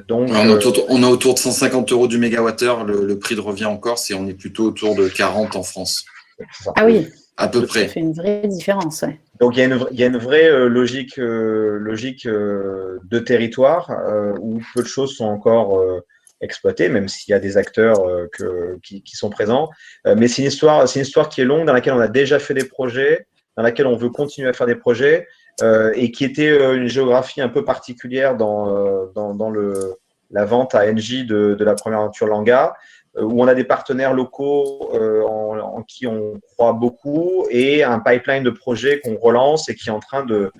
Donc, on a autour de 150 € du mégawattheure le prix de revient en Corse et on est plutôt autour de 40 en France. Ah oui, à peu près. Ça fait une vraie différence. Ouais. Donc, il y a une vraie logique de territoire où peu de choses sont encore exploitées, même s'il y a des acteurs qui sont présents. Mais c'est une histoire qui est longue, dans laquelle on a déjà fait des projets, dans laquelle on veut continuer à faire des projets, et qui était une géographie un peu particulière dans la vente à Engie de la première aventure Langa, où on a des partenaires locaux en qui on croit beaucoup et un pipeline de projets qu'on relance et qui est en train de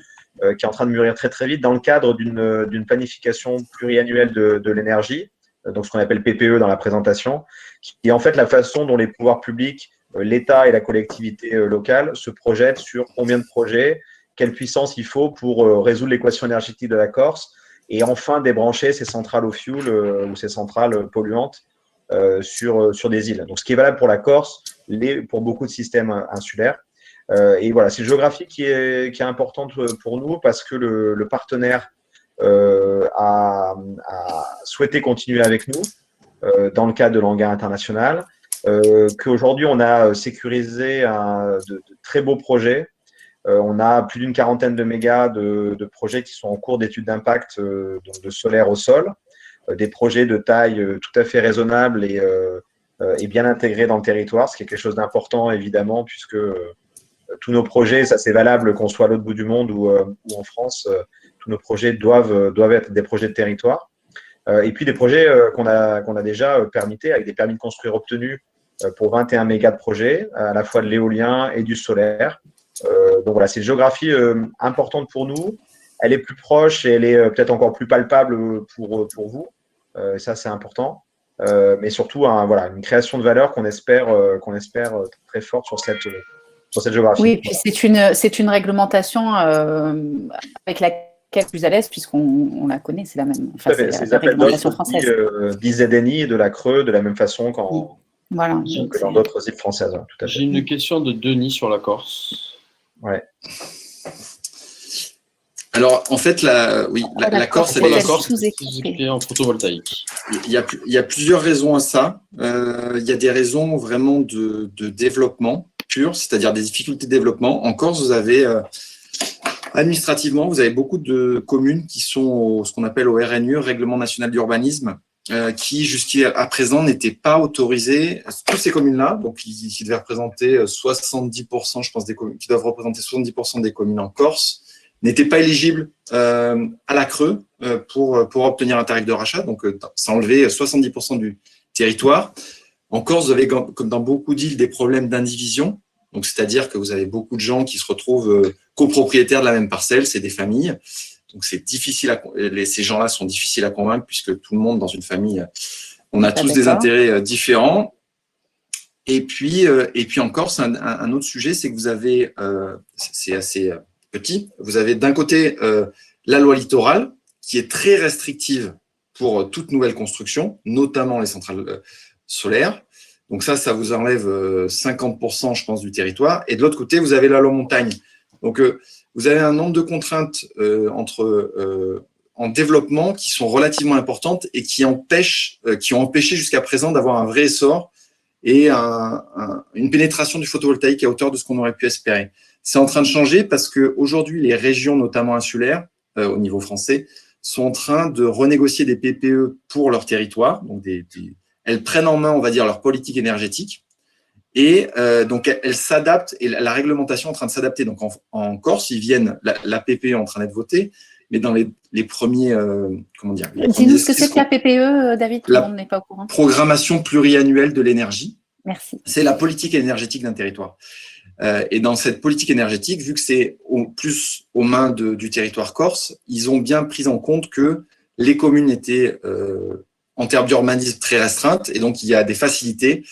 mûrir très très vite dans le cadre d'une planification pluriannuelle de l'énergie, donc ce qu'on appelle PPE dans la présentation, qui est en fait la façon dont les pouvoirs publics l'État et la collectivité locale se projettent sur combien de projets, quelle puissance il faut pour résoudre l'équation énergétique de la Corse et enfin débrancher ces centrales au fioul ou ces centrales polluantes sur des îles. Donc, ce qui est valable pour la Corse, pour beaucoup de systèmes insulaires. Et voilà, c'est une géographie qui est importante pour nous parce que le partenaire a souhaité continuer avec nous dans le cadre de l'Anguin International, qu'aujourd'hui on a sécurisé de très beaux projets. On a plus d'une quarantaine de mégas de projets qui sont en cours d'études d'impact donc de solaire au sol, des projets de taille tout à fait raisonnable et bien intégrés dans le territoire, ce qui est quelque chose d'important évidemment puisque tous nos projets, ça c'est valable qu'on soit à l'autre bout du monde ou en France, tous nos projets doivent être des projets de territoire. Et puis des projets qu'on a déjà permittés avec des permis de construire obtenus pour 21 mégas de projets, à la fois de l'éolien et du solaire. Donc voilà, c'est une géographie importante pour nous. Elle est plus proche et elle est peut-être encore plus palpable pour vous. Et ça, c'est important. Mais surtout, voilà, une création de valeur qu'on espère très forte sur cette géographie. Oui, et puis c'est une réglementation avec laquelle plus à l'aise puisqu'on la connaît, c'est la même. Enfin, c'est la réglementation française. d'IZNI et de la Creux de la même façon que dans d'autres îles françaises. Tout à fait. J'ai une question de Denis sur la Corse. Ouais. Alors, en fait, la Corse, elle est sous-équipée en photovoltaïque. Il y a plusieurs raisons à ça. Il y a des raisons vraiment de développement pur, c'est-à-dire des difficultés de développement. En Corse, vous avez administrativement, vous avez beaucoup de communes qui sont ce qu'on appelle au RNU, Règlement national d'urbanisme, qui jusqu'à présent n'étaient pas autorisées. Toutes ces communes-là, donc qui devaient représenter 70%, je pense, qui doivent représenter 70% des communes en Corse, n'étaient pas éligibles à la Creux pour obtenir un tarif de rachat. Donc, ça enlevait 70% du territoire. En Corse, vous avez, comme dans beaucoup d'îles, des problèmes d'indivision. Donc, c'est-à-dire que vous avez beaucoup de gens qui se retrouvent copropriétaires de la même parcelle, c'est des familles. Donc, c'est difficile ces gens-là sont difficiles à convaincre puisque tout le monde dans une famille, on a tous des intérêts différents. Et puis en Corse, un autre sujet, c'est que vous avez, c'est assez petit, vous avez d'un côté la loi littorale qui est très restrictive pour toute nouvelle construction, notamment les centrales solaires. Donc ça vous enlève 50%, je pense, du territoire. Et de l'autre côté, vous avez la loi montagne. Donc, vous avez un nombre de contraintes en développement qui sont relativement importantes et qui ont empêché jusqu'à présent d'avoir un vrai essor et une pénétration du photovoltaïque à hauteur de ce qu'on aurait pu espérer. C'est en train de changer parce qu'aujourd'hui, les régions, notamment insulaires, au niveau français, sont en train de renégocier des PPE pour leur territoire. Donc, elles prennent en main, on va dire, leur politique énergétique. Et donc, elles s'adaptent et la réglementation est en train de s'adapter. Donc, en Corse, la PPE est en train d'être votée, mais dans les premiers, comment dire… Dis-nous ce que c'est que la PPE, David, on n'est pas au courant. Programmation pluriannuelle de l'énergie. Merci. C'est la politique énergétique d'un territoire. Et dans cette politique énergétique, vu que c'est plus aux mains du territoire corse, ils ont bien pris en compte que les communes étaient en termes d'urbanisme très restreintes, et donc il y a des facilités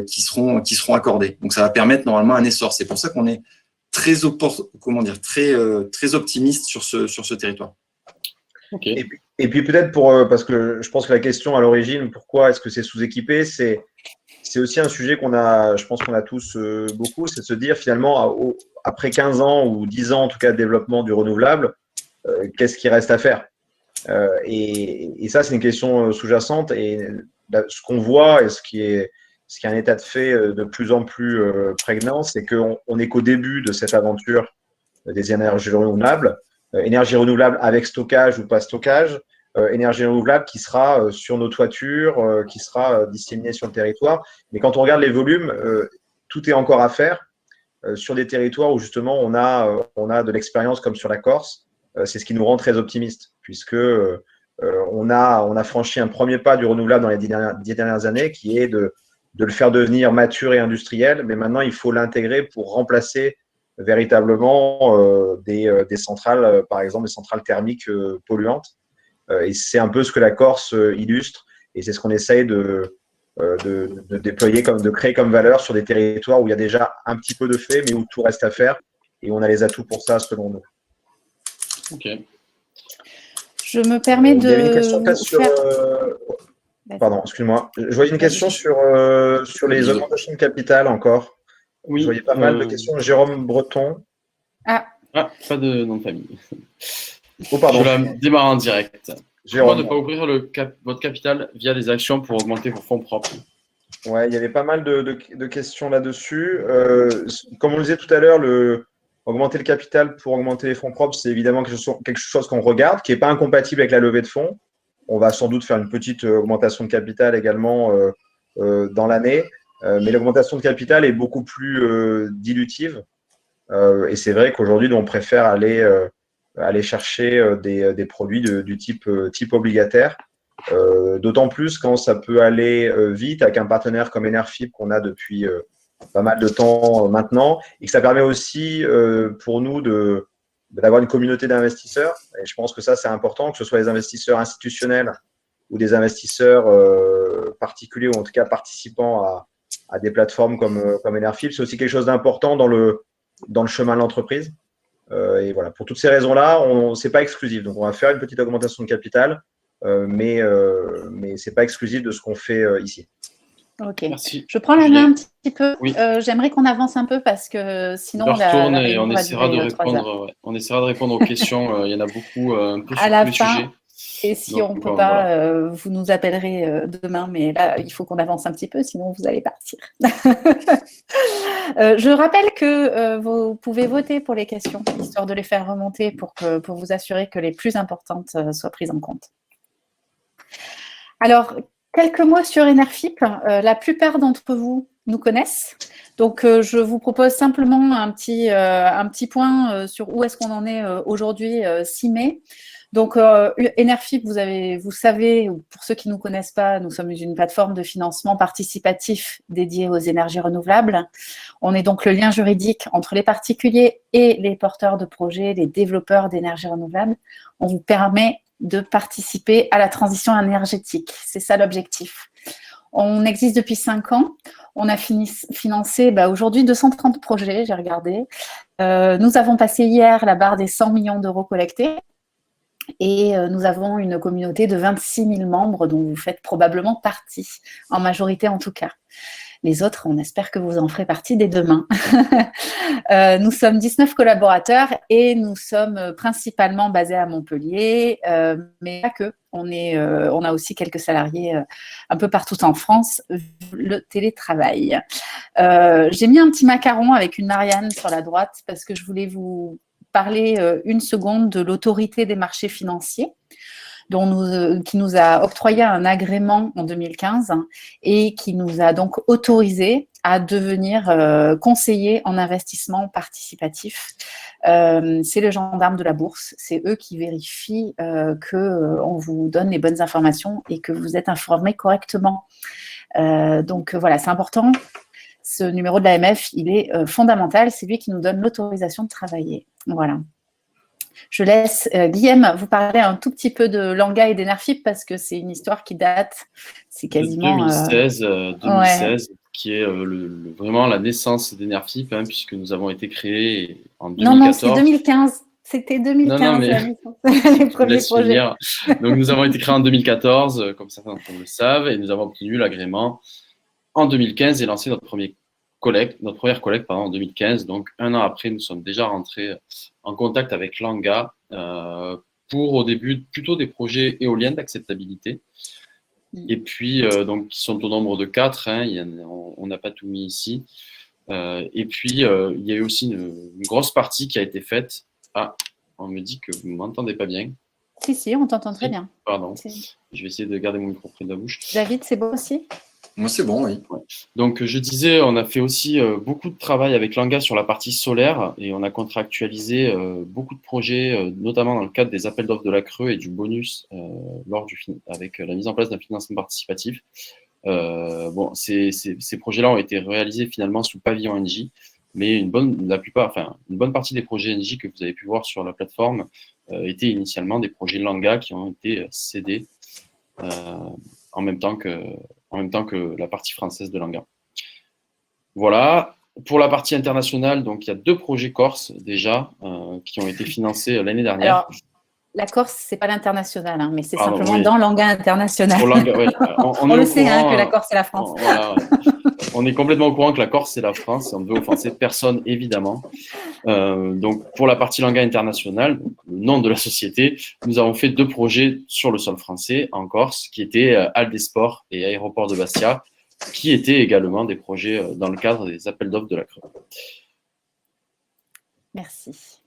qui seront accordées. Donc ça va permettre normalement un essor. C'est pour ça qu'on est très optimiste sur ce territoire. Okay. Et puis peut-être parce que je pense que la question à l'origine, pourquoi est-ce que c'est sous-équipé, c'est aussi un sujet je pense qu'on a tous beaucoup, c'est de se dire finalement, après 15 ans ou 10 ans en tout cas de développement du renouvelable, qu'est-ce qui reste à faire ? Et ça, c'est une question sous-jacente. Et ce qu'on voit et ce qui est un état de fait de plus en plus prégnant, c'est qu'on n'est qu'au début de cette aventure des énergies renouvelables. Énergie renouvelable avec stockage ou pas stockage, énergie renouvelable qui sera sur nos toitures, qui sera disséminée sur le territoire. Mais quand on regarde les volumes, tout est encore à faire sur des territoires où justement on a de l'expérience comme sur la Corse. C'est ce qui nous rend très optimistes, puisque on a franchi un premier pas du renouvelable dans les 10 dernières années, qui est de le faire devenir mature et industriel. Mais maintenant, il faut l'intégrer pour remplacer véritablement des centrales, par exemple, des centrales thermiques polluantes. Et c'est un peu ce que la Corse illustre, et c'est ce qu'on essaye de de déployer, de créer comme valeur sur des territoires où il y a déjà un petit peu de fait, mais où tout reste à faire. Et on a les atouts pour ça, selon nous. Ok. Je me permets de. Il y avait une question peut-être sur. Pardon, excuse-moi. Je voyais une question sur les augmentations de capital encore. Oui. Je voyais pas mal de questions. Jérôme Breton. Ah, pas de nom de famille. Oh, pardon. Je la démarre en direct. Pourquoi ne pas ouvrir votre capital via des actions pour augmenter vos fonds propres? Ouais, il y avait pas mal de questions là-dessus. Comme on le disait tout à l'heure, augmenter le capital pour augmenter les fonds propres, c'est évidemment quelque chose qu'on regarde, qui n'est pas incompatible avec la levée de fonds. On va sans doute faire une petite augmentation de capital également dans l'année, mais l'augmentation de capital est beaucoup plus dilutive. Et c'est vrai qu'aujourd'hui, on préfère aller chercher des produits du type obligataire. D'autant plus quand ça peut aller vite avec un partenaire comme Enerfip qu'on a depuis pas mal de temps maintenant, et que ça permet aussi pour nous d'avoir une communauté d'investisseurs. Et je pense que ça, c'est important, que ce soit les investisseurs institutionnels ou des investisseurs particuliers, ou en tout cas participants à des plateformes comme Enerfip. C'est aussi quelque chose d'important dans le chemin de l'entreprise. Et voilà, pour toutes ces raisons-là, ce n'est pas exclusif. Donc, on va faire une petite augmentation de capital, mais ce n'est pas exclusif de ce qu'on fait ici. Ok. Merci. Je prends la main un petit peu. Oui. J'aimerais qu'on avance un peu parce que sinon on essaiera de répondre. On essaiera de répondre aux questions. Il y en a beaucoup un peu sur tous les sujets. Et si on ne peut pas, vous nous appellerez demain, mais là, il faut qu'on avance un petit peu, sinon vous allez partir. Je rappelle que vous pouvez voter pour les questions, histoire de les faire remonter pour vous assurer que les plus importantes soient prises en compte. Alors, quelques mots sur Enerfip. La plupart d'entre vous nous connaissent. Donc, je vous propose simplement un petit point sur où est-ce qu'on en est aujourd'hui, 6 mai. Donc, Enerfip, vous savez, pour ceux qui ne nous connaissent pas, nous sommes une plateforme de financement participatif dédiée aux énergies renouvelables. On est donc le lien juridique entre les particuliers et les porteurs de projets, les développeurs d'énergie renouvelable. On vous permet de participer à la transition énergétique. C'est ça l'objectif. On existe depuis 5 ans. On a financé aujourd'hui 230 projets, j'ai regardé. Nous avons passé hier la barre des 100 millions d'euros collectés. Et nous avons une communauté de 26 000 membres dont vous faites probablement partie, en majorité en tout cas. Les autres, on espère que vous en ferez partie dès demain. Nous sommes 19 collaborateurs et nous sommes principalement basés à Montpellier, mais pas que. On a aussi quelques salariés un peu partout en France, le télétravail. J'ai mis un petit macaron avec une Marianne sur la droite parce que je voulais vous parler une seconde de l'autorité des marchés financiers qui nous a octroyé un agrément en 2015 et qui nous a donc autorisé à devenir conseiller en investissement participatif. C'est le gendarme de la bourse, c'est eux qui vérifient qu'on vous donne les bonnes informations et que vous êtes informé correctement. Donc voilà, c'est important. Ce numéro de l'AMF, il est fondamental, c'est lui qui nous donne l'autorisation de travailler. Voilà. Je laisse Guillaume vous parler un tout petit peu de Langa et d'Enerfip parce que c'est une histoire qui date, c'est quasiment… 2016, qui est vraiment la naissance d'Enerfip, puisque nous avons été créés en 2014. Non, c'est 2015. C'était 2015, non, mais les premiers projets. Donc, nous avons été créés en 2014, comme certains d'entre vous le savent, et nous avons obtenu l'agrément en 2015 et lancé notre première collecte en 2015. Donc, un an après, nous sommes déjà rentrés en contact avec Langa pour, au début, plutôt des projets éoliens d'acceptabilité. Et puis, donc, qui sont au nombre de 4. On n'a pas tout mis ici. Et puis, il y a eu aussi une grosse partie qui a été faite. Ah, on me dit que vous ne m'entendez pas bien. Si, on t'entend très bien. Pardon. Je vais essayer de garder mon micro près de la bouche. David, c'est bon aussi ? Moi, c'est bon, oui. Ouais. Donc, je disais, on a fait aussi beaucoup de travail avec Langa sur la partie solaire et on a contractualisé beaucoup de projets, notamment dans le cadre des appels d'offres de la Creux et du bonus avec la mise en place d'un financement participatif. Ces projets-là ont été réalisés finalement sous pavillon Engie, mais une bonne partie des projets Engie que vous avez pu voir sur la plateforme étaient initialement des projets Langa qui ont été cédés en même temps en même temps que la partie française de Languin. Voilà. Pour la partie internationale, donc il y a 2 projets corses déjà qui ont été financés l'année dernière. Alors, la Corse, c'est pas l'international, hein, mais c'est Pardon, simplement oui. dans Languin international. Pour Languin, oui. On le sait que la Corse, c'est la France. Voilà, on est complètement au courant que la Corse, c'est la France. On ne veut offenser personne, évidemment. Donc, pour la partie Languin international, donc, le nom de la société, nous avons fait 2 projets sur le sol français, en Corse, qui étaient Halles des Sports et Aéroport de Bastia, qui étaient également des projets dans le cadre des appels d'offres de la Creux. Merci.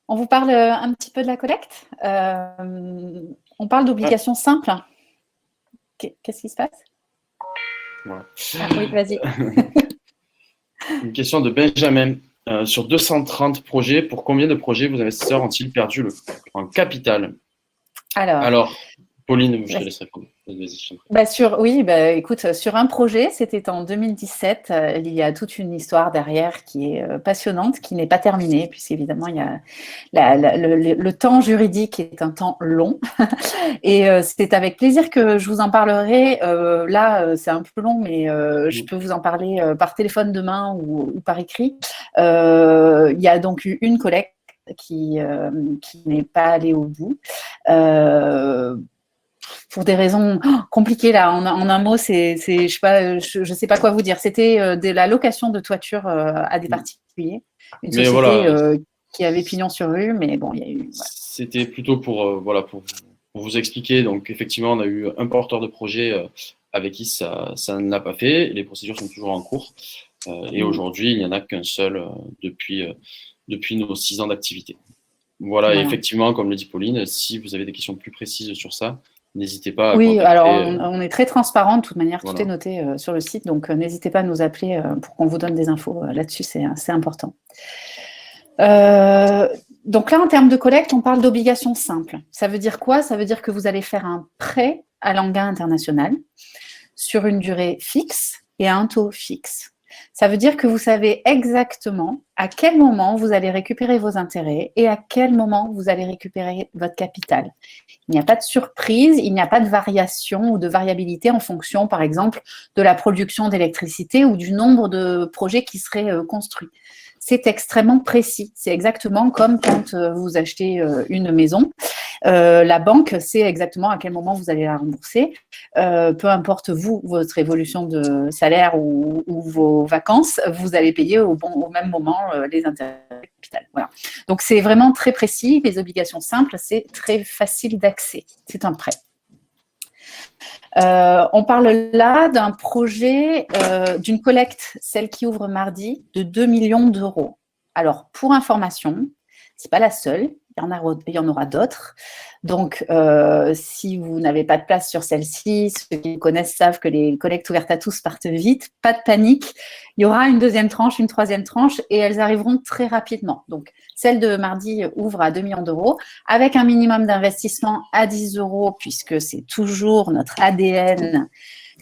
On vous parle un petit peu de la collecte. On parle d'obligations simples. Qu'est-ce qui se passe? Voilà. Ah, oui, vas-y. Une question de Benjamin. Sur 230 projets, pour combien de projets vos investisseurs ont-ils perdu en capital? Alors, Pauline, je te laisse répondre. Écoute, sur un projet, c'était en 2017. Il y a toute une histoire derrière qui est passionnante, qui n'est pas terminée, puisqu'évidemment, il y a le temps juridique est un temps long. Et c'est avec plaisir que je vous en parlerai. Là, c'est un peu long, mais je peux vous en parler par téléphone demain ou par écrit. Il y a donc eu une collecte qui n'est pas allée au bout. Pour des raisons compliquées, là, en un mot, je sais pas quoi vous dire. C'était de la location de toiture à des particuliers. Une société qui avait pignon sur rue, mais bon, il y a eu... Voilà. C'était plutôt pour vous expliquer. Donc, effectivement, on a eu un porteur de projet avec qui ça n'a pas fait. Les procédures sont toujours en cours. Et aujourd'hui, il n'y en a qu'un seul depuis nos 6 ans d'activité. Voilà, et effectivement, comme le dit Pauline, si vous avez des questions plus précises sur ça, n'hésitez pas à contacter. Alors on est très transparent, de toute manière, tout est noté sur le site, donc n'hésitez pas à nous appeler pour qu'on vous donne des infos là-dessus, c'est important. Donc là, en termes de collecte, on parle d'obligations simples. Ça veut dire quoi? Ça veut dire que vous allez faire un prêt à Languin international sur une durée fixe et à un taux fixe. Ça veut dire que vous savez exactement à quel moment vous allez récupérer vos intérêts et à quel moment vous allez récupérer votre capital. Il n'y a pas de surprise, il n'y a pas de variation ou de variabilité en fonction, par exemple, de la production d'électricité ou du nombre de projets qui seraient construits. C'est extrêmement précis. C'est exactement comme quand vous achetez une maison. La banque sait exactement à quel moment vous allez la rembourser. Peu importe votre évolution de salaire ou vos vacances, vous allez payer au même moment les intérêts du capital. Voilà. Donc, c'est vraiment très précis. Les obligations simples, c'est très facile d'accès. C'est un prêt. On parle là d'un projet, d'une collecte, celle qui ouvre mardi, de 2 millions d'euros. Alors, pour information, ce n'est pas la seule, il y en aura d'autres. Donc, si vous n'avez pas de place sur celle-ci, ceux qui connaissent savent que les collectes ouvertes à tous partent vite, pas de panique. Il y aura une 2e tranche, une 3e tranche et elles arriveront très rapidement. Donc, celle de mardi ouvre à 2 millions d'euros avec un minimum d'investissement à 10 euros puisque c'est toujours notre ADN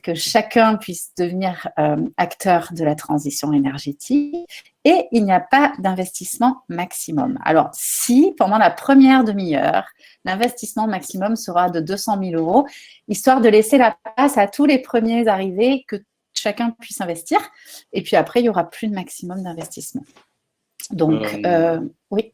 que chacun puisse devenir acteur de la transition énergétique. Et il n'y a pas d'investissement maximum. Alors, si pendant la première demi-heure, l'investissement maximum sera de 200 000 euros, histoire de laisser la place à tous les premiers arrivés, que chacun puisse investir. Et puis après, il n'y aura plus de maximum d'investissement. Donc, oui.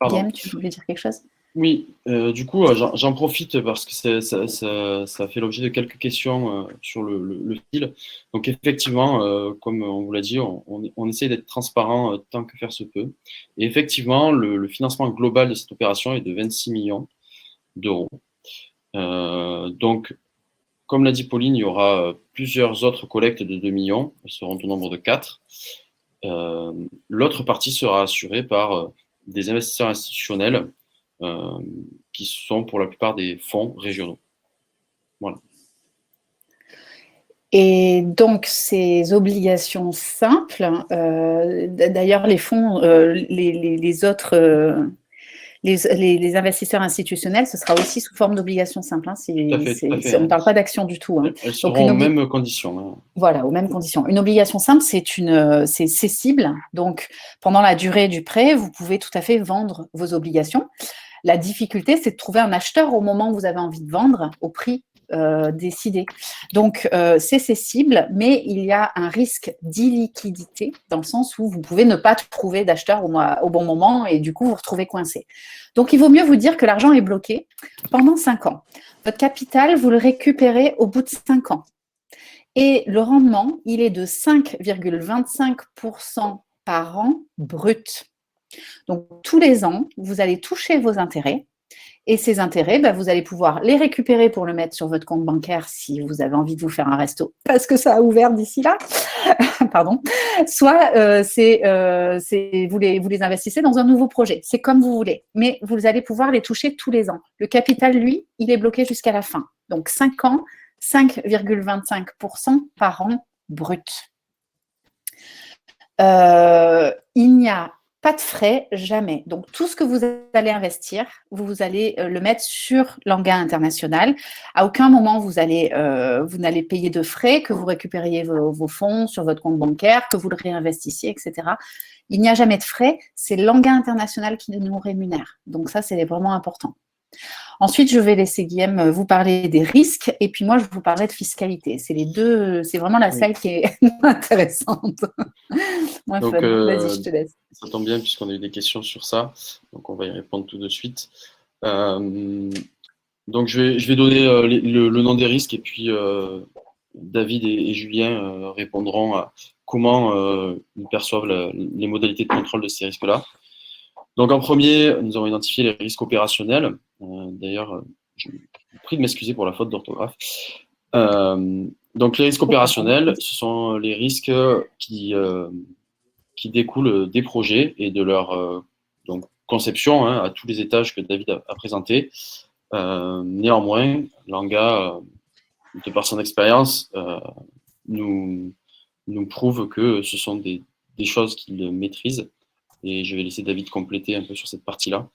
Guillaume, tu voulais dire quelque chose? Oui, du coup, j'en profite parce que ça fait l'objet de quelques questions sur le fil. Donc, effectivement, comme on vous l'a dit, on essaie d'être transparent tant que faire se peut. Et effectivement, le financement global de cette opération est de 26 millions d'euros. Donc, comme l'a dit Pauline, il y aura plusieurs autres collectes de 2 millions. Elles seront au nombre de 4. L'autre partie sera assurée par des investisseurs institutionnels qui sont pour la plupart des fonds régionaux. Voilà. Et donc, ces obligations simples, d'ailleurs, les fonds, les autres, les investisseurs institutionnels, ce sera aussi sous forme d'obligations simples. Hein, on ne parle pas d'action du tout. Hein. Elles seront aux mêmes conditions. Hein. Voilà, aux mêmes conditions. Une obligation simple, c'est cessible. Donc, pendant la durée du prêt, vous pouvez tout à fait vendre vos obligations. La difficulté, c'est de trouver un acheteur au moment où vous avez envie de vendre au prix décider. Donc, c'est cessible, mais il y a un risque d'illiquidité dans le sens où vous pouvez ne pas trouver d'acheteur au bon moment et du coup, vous vous retrouvez coincé. Donc, il vaut mieux vous dire que l'argent est bloqué pendant 5 ans. Votre capital, vous le récupérez au bout de 5 ans. Et le rendement, il est de 5,25% par an brut. Donc, tous les ans, vous allez toucher vos intérêts. Et ces intérêts, vous allez pouvoir les récupérer pour le mettre sur votre compte bancaire si vous avez envie de vous faire un resto parce que ça a ouvert d'ici là. Pardon. Soit vous les investissez dans un nouveau projet. C'est comme vous voulez. Mais vous allez pouvoir les toucher tous les ans. Le capital, lui, il est bloqué jusqu'à la fin. Donc, 5 ans, 5,25% par an brut. Il n'y a pas de frais, jamais. Donc, tout ce que vous allez investir, vous allez le mettre sur Langa International. À aucun moment, vous n'allez payer de frais, que vous récupériez vos fonds sur votre compte bancaire, que vous le réinvestissiez, etc. Il n'y a jamais de frais. C'est Langa International qui nous rémunère. Donc, ça, c'est vraiment important. Ensuite, je vais laisser Guillaume vous parler des risques et puis moi, je vous parlerai de fiscalité. C'est les deux, c'est vraiment la salle qui est intéressante. Moins donc, fun. Vas-y, je te laisse. Ça tombe bien puisqu'on a eu des questions sur ça, donc on va y répondre tout de suite. Donc, je vais donner le nom des risques et puis David et Julien répondront à comment ils perçoivent les modalités de contrôle de ces risques-là. Donc, en premier, nous avons identifié les risques opérationnels. D'ailleurs, je vous prie de m'excuser pour la faute d'orthographe. Donc, les risques opérationnels, ce sont les risques qui découlent des projets et de leur donc, conception à tous les étages que David a présentés. Néanmoins, Langa, de par son expérience, nous prouve que ce sont des choses qu'il maîtrise. Et je vais laisser David compléter un peu sur cette partie-là.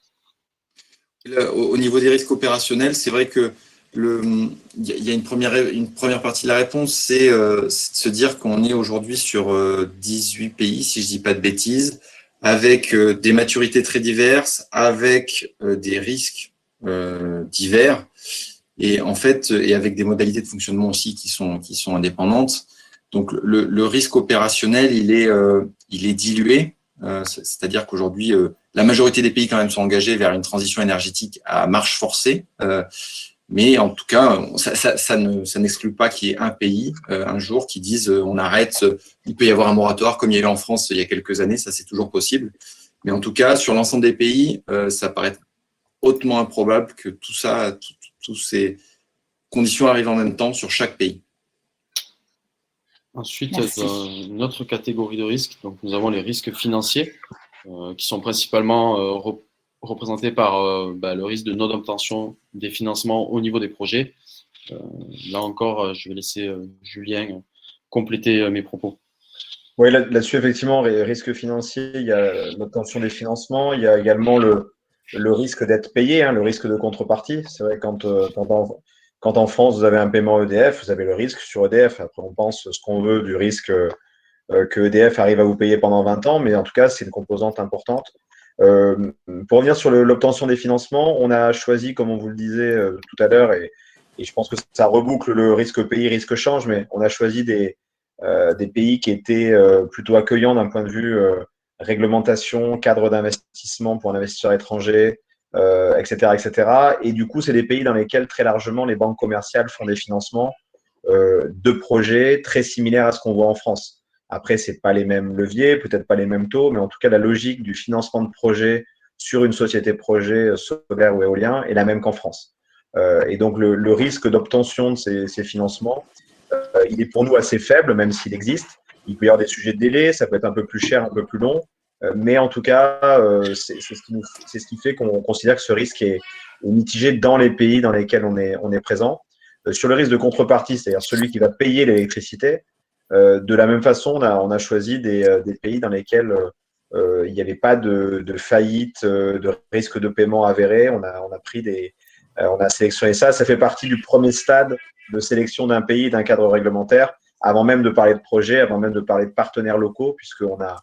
Au niveau des risques opérationnels, c'est vrai que il y a une première partie de la réponse, c'est de se dire qu'on est aujourd'hui sur 18 pays, si je ne dis pas de bêtises, avec des maturités très diverses, avec des risques divers, et en fait, et avec des modalités de fonctionnement aussi qui sont indépendantes. Donc, le risque opérationnel, il est dilué. C'est-à-dire qu'aujourd'hui, la majorité des pays quand même sont engagés vers une transition énergétique à marche forcée. Mais en tout cas, ça n'exclut pas qu'il y ait un pays un jour qui dise on arrête. Il peut y avoir un moratoire comme il y a eu en France il y a quelques années, ça c'est toujours possible. Mais en tout cas, sur l'ensemble des pays, ça paraît hautement improbable que toutes ces conditions arrivent en même temps sur chaque pays. Ensuite, dans une autre catégorie de risques, donc nous avons les risques financiers qui sont principalement représentés par le risque de non-obtention des financements au niveau des projets. Là encore, je vais laisser Julien compléter mes propos. Oui, là-dessus, effectivement, risque financier, il y a l'obtention des financements, il y a également le risque d'être payé, le risque de contrepartie. C'est vrai, quand en France, vous avez un paiement EDF, vous avez le risque sur EDF. Après, on pense ce qu'on veut du risque que EDF arrive à vous payer pendant 20 ans, mais en tout cas, c'est une composante importante. Pour revenir sur l'obtention des financements, on a choisi, comme on vous le disait tout à l'heure, et je pense que ça reboucle le risque pays, risque change, mais on a choisi des pays qui étaient plutôt accueillants d'un point de vue réglementation, cadre d'investissement pour un investisseur étranger, etc., etc. Et du coup, c'est des pays dans lesquels très largement les banques commerciales font des financements de projets très similaires à ce qu'on voit en France. Après, ce n'est pas les mêmes leviers, peut-être pas les mêmes taux, mais en tout cas, la logique du financement de projets sur une société projet solaire ou éolien est la même qu'en France. Et donc, le risque d'obtention de ces financements, il est pour nous assez faible, même s'il existe. Il peut y avoir des sujets de délai, ça peut être un peu plus cher, un peu plus long, mais en tout cas, c'est ce qui fait qu'on considère que ce risque est mitigé dans les pays dans lesquels on est présent. Sur le risque de contrepartie, c'est-à-dire celui qui va payer l'électricité, de la même façon, on a choisi des pays dans lesquels il n'y avait pas de faillite, de risque de paiement avéré. On a sélectionné ça. Ça fait partie du premier stade de sélection d'un pays, d'un cadre réglementaire, avant même de parler de projet, avant même de parler de partenaires locaux, puisqu'on n'a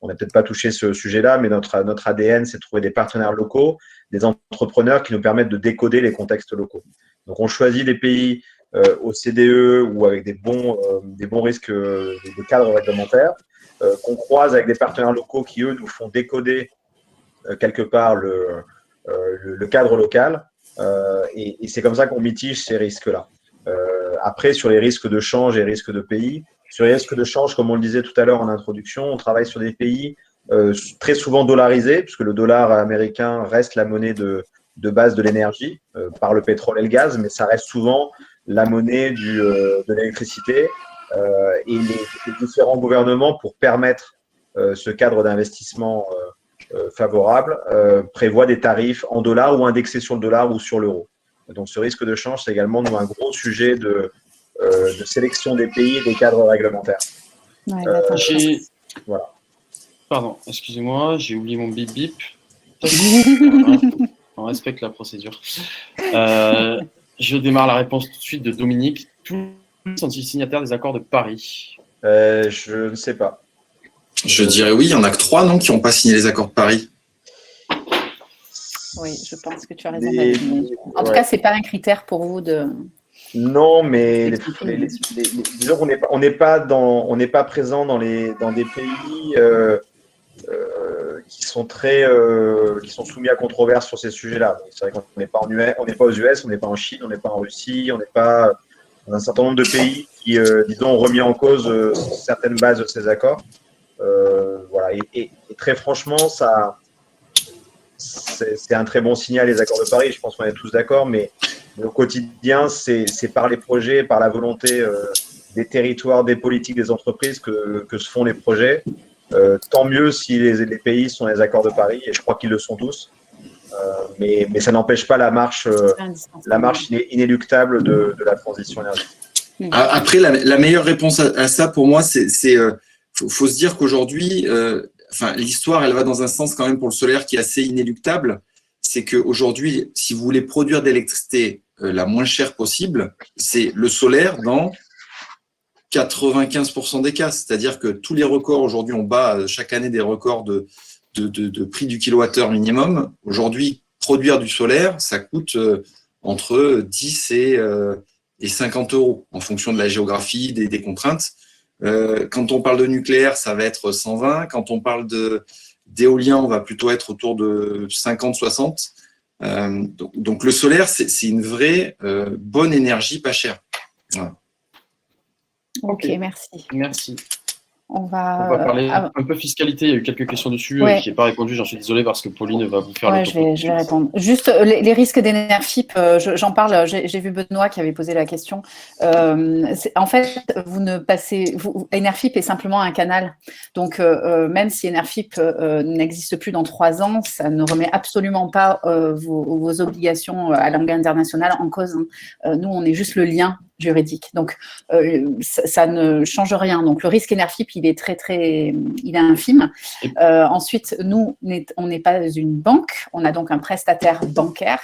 peut-être pas touché ce sujet-là, mais notre ADN, c'est de trouver des partenaires locaux, des entrepreneurs qui nous permettent de décoder les contextes locaux. Donc, on choisit des pays au CDE ou avec des bons risques de cadre réglementaire, qu'on croise avec des partenaires locaux qui, eux, nous font décoder quelque part le cadre local. Et c'est comme ça qu'on mitige ces risques-là. Après, sur les risques de change et risques de pays, sur les risques de change, comme on le disait tout à l'heure en introduction, on travaille sur des pays très souvent dollarisés, puisque le dollar américain reste la monnaie de base de l'énergie, par le pétrole et le gaz, mais ça reste souvent la monnaie de l'électricité. Et les différents gouvernements, pour permettre ce cadre d'investissement favorable, prévoient des tarifs en dollars ou indexés sur le dollar ou sur l'euro. Donc, ce risque de change, c'est également un gros sujet de sélection des pays et des cadres réglementaires. Ouais, voilà. Pardon, excusez-moi, j'ai oublié mon bip bip. On respecte la procédure. Je démarre la réponse tout de suite de Dominique. Tous sont-ils signataires des accords de Paris? Je ne sais pas. Je dirais oui, il y en a que 3 non, qui n'ont pas signé les accords de Paris. Oui, je pense que tu as raison. En tout cas, ce n'est pas un critère pour vous de… Non, mais disons qu'on n'est pas présent dans des pays qui sont soumis à controverse sur ces sujets-là. C'est vrai qu'on n'est pas on n'est pas aux US, on n'est pas en Chine, on n'est pas en Russie, on n'est pas dans un certain nombre de pays qui, disons, ont remis en cause certaines bases de ces accords. Voilà. Et très franchement, c'est un très bon signal, les accords de Paris. Je pense qu'on est tous d'accord, mais au quotidien, c'est par les projets, par la volonté des territoires, des politiques, des entreprises que se font les projets. Tant mieux si les pays sont les accords de Paris, et je crois qu'ils le sont tous. Mais ça n'empêche pas la marche inéluctable de la transition énergétique. Après, la meilleure réponse à ça, pour moi, faut se dire qu'aujourd'hui, l'histoire, elle va dans un sens quand même pour le solaire qui est assez inéluctable. C'est qu'aujourd'hui, si vous voulez produire de l'électricité la moins chère possible, c'est le solaire dans 95% des cas. C'est-à-dire que tous les records, aujourd'hui, on bat chaque année des records de prix du kilowattheure minimum. Aujourd'hui, produire du solaire, ça coûte entre 10 et 50 € en fonction de la géographie, des contraintes. Quand on parle de nucléaire, ça va être 120. Quand on parle d'éolien, on va plutôt être autour de 50-60. Donc le solaire, c'est une vraie bonne énergie pas chère. Voilà. Ok, merci. Merci. On va parler un peu fiscalité. Il y a eu quelques questions dessus. Ouais. Je n'ai pas répondu, j'en suis désolé parce que Pauline va vous faire le tour. Je vais répondre. Juste les risques d'Enerfip, j'en parle. J'ai vu Benoît qui avait posé la question. En fait, Enerfip est simplement un canal. Donc, même si Enerfip n'existe plus dans 3 ans, ça ne remet absolument pas vos obligations à langue internationale en cause. Nous, on est juste le lien juridique. Donc, ça ne change rien. Donc, le risque Enerfip, il est il est infime. Ensuite, nous, on n'est pas une banque. On a donc un prestataire bancaire.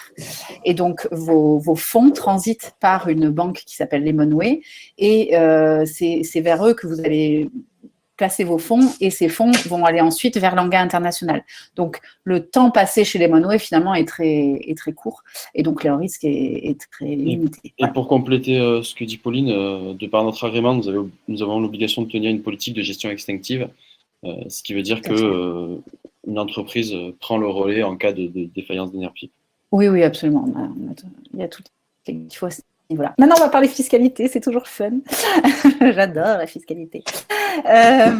Et donc, vos fonds transitent par une banque qui s'appelle Lemonway. Et c'est vers eux que vous allez placer vos fonds et ces fonds vont aller ensuite vers l'Anga International. Donc, le temps passé chez Lemonway, finalement, est très court et donc, le risque est très limité. Et pour compléter ce que dit Pauline, de par notre agrément, nous avons l'obligation de tenir une politique de gestion extinctive, ce qui veut dire qu'une entreprise prend le relais en cas de défaillance d'Enerfip. Oui, absolument. Il y a tout qu'il faut. Voilà. Maintenant, on va parler fiscalité, c'est toujours fun. J'adore la fiscalité.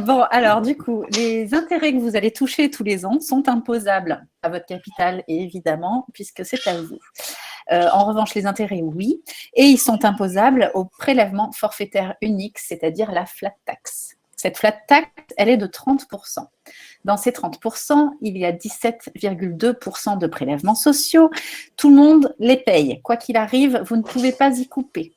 Bon, alors du coup, les intérêts que vous allez toucher tous les ans sont imposables à votre capital, évidemment, puisque c'est à vous. En revanche, les intérêts, oui, et ils sont imposables au prélèvement forfaitaire unique, c'est-à-dire la flat tax. Cette flat tax, elle est de 30%. Dans ces 30%, il y a 17,2% de prélèvements sociaux. Tout le monde les paye. Quoi qu'il arrive, vous ne pouvez pas y couper.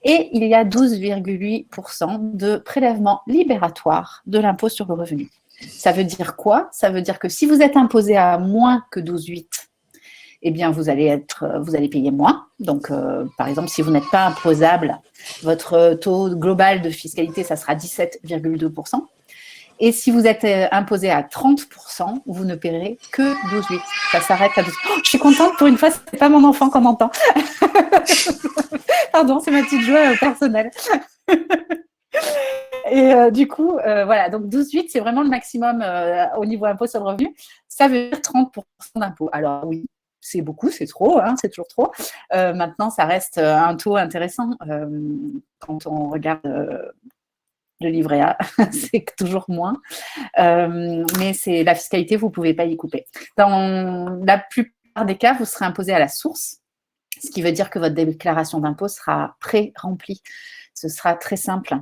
Et il y a 12,8% de prélèvements libératoires de l'impôt sur le revenu. Ça veut dire quoi? Ça veut dire que si vous êtes imposé à moins que 12,8%, eh bien, vous allez payer moins. Donc, par exemple, si vous n'êtes pas imposable, votre taux global de fiscalité, ça sera 17,2%. Et si vous êtes imposé à 30%, vous ne paierez que 12,8. Ça s'arrête à 12. Oh, je suis contente, pour une fois, ce n'est pas mon enfant qu'on entend. Pardon, c'est ma petite joie personnelle. Et du coup, voilà, donc 12,8, c'est vraiment le maximum au niveau impôt sur le revenu. Ça veut dire 30% d'impôt. Alors oui, c'est beaucoup, c'est trop, hein, c'est toujours trop. Maintenant, ça reste un taux intéressant quand on regarde le livret A, c'est toujours moins. Mais c'est la fiscalité, vous ne pouvez pas y couper. Dans la plupart des cas, vous serez imposé à la source, ce qui veut dire que votre déclaration d'impôt sera pré-remplie. Ce sera très simple.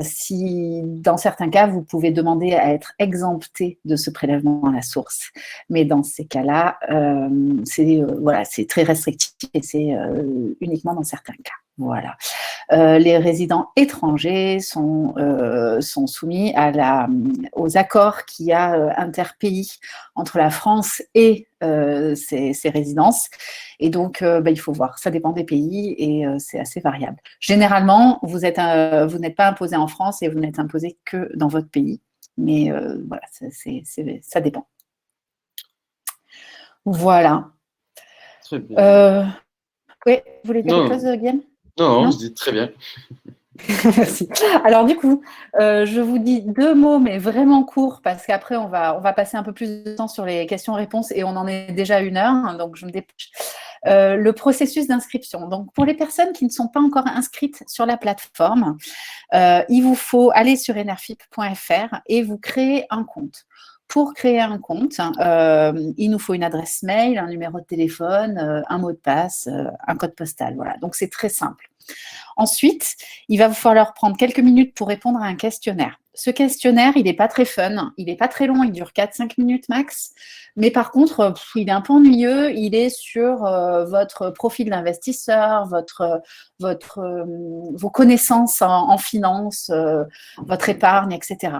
Si, dans certains cas, vous pouvez demander à être exempté de ce prélèvement à la source. Mais dans ces cas-là, c'est très restrictif et c'est uniquement dans certains cas. Voilà. Les résidents étrangers sont soumis aux accords qu'il y a interpays entre la France et ces résidences. Et donc, il faut voir. Ça dépend des pays et c'est assez variable. Généralement, vous n'êtes pas imposé en France et vous n'êtes imposé que dans votre pays. Mais voilà, ça dépend. Voilà. Très bien. Oui, vous voulez dire quelque chose, Guillaume ? Non, je dis très bien. Merci. Alors du coup, je vous dis 2 mots, mais vraiment courts, parce qu'après, on va passer un peu plus de temps sur les questions-réponses et on en est déjà 1 heure, hein, donc je me dépêche. Le processus d'inscription. Donc, pour les personnes qui ne sont pas encore inscrites sur la plateforme, il vous faut aller sur enerfip.fr et vous créer un compte. Pour créer un compte, il nous faut une adresse mail, un numéro de téléphone, un mot de passe, un code postal. Voilà, donc c'est très simple. Ensuite, il va vous falloir prendre quelques minutes pour répondre à un questionnaire. Ce questionnaire, il n'est pas très fun, il n'est pas très long, il dure 4-5 minutes max. Mais par contre, il est un peu ennuyeux, il est sur votre profil d'investisseur, vos connaissances en finance, votre épargne, etc.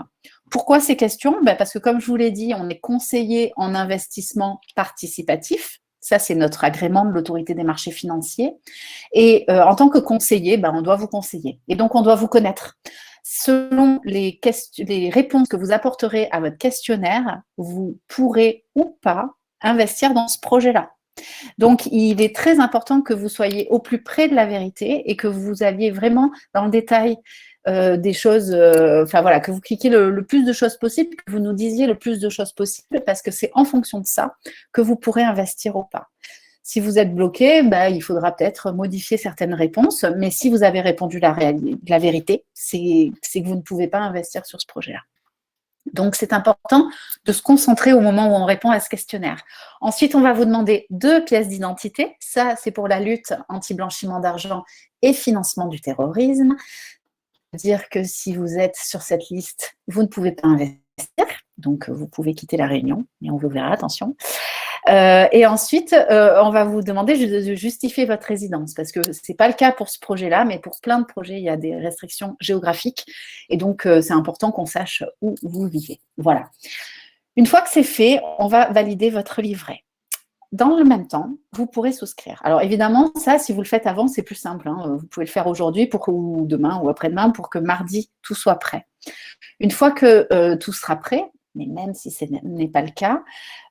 Pourquoi ces questions ? Parce que comme je vous l'ai dit, on est conseiller en investissement participatif. Ça, c'est notre agrément de l'autorité des marchés financiers. Et en tant que conseiller, on doit vous conseiller. Et donc, on doit vous connaître. Selon les réponses que vous apporterez à votre questionnaire, vous pourrez ou pas investir dans ce projet-là. Donc, il est très important que vous soyez au plus près de la vérité et que vous alliez vraiment dans le détail des choses, que vous cliquiez le plus de choses possible, que vous nous disiez le plus de choses possible, parce que c'est en fonction de ça que vous pourrez investir ou pas. Si vous êtes bloqué, il faudra peut-être modifier certaines réponses, mais si vous avez répondu la vérité, c'est que vous ne pouvez pas investir sur ce projet-là. Donc, c'est important de se concentrer au moment où on répond à ce questionnaire. Ensuite, on va vous demander 2 pièces d'identité. Ça, c'est pour la lutte anti-blanchiment d'argent et financement du terrorisme. Dire que si vous êtes sur cette liste, vous ne pouvez pas investir. Donc, vous pouvez quitter la réunion, mais on vous verra, attention. Et ensuite, on va vous demander de justifier votre résidence, parce que ce n'est pas le cas pour ce projet-là, mais pour plein de projets, il y a des restrictions géographiques. Et donc, c'est important qu'on sache où vous vivez. Voilà. Une fois que c'est fait, on va valider votre livret. Dans le même temps, vous pourrez souscrire. Alors évidemment, ça, si vous le faites avant, c'est plus simple. Hein. Vous pouvez le faire aujourd'hui ou demain ou après-demain pour que mardi, tout soit prêt. Une fois que tout sera prêt, mais même si ce n'est pas le cas,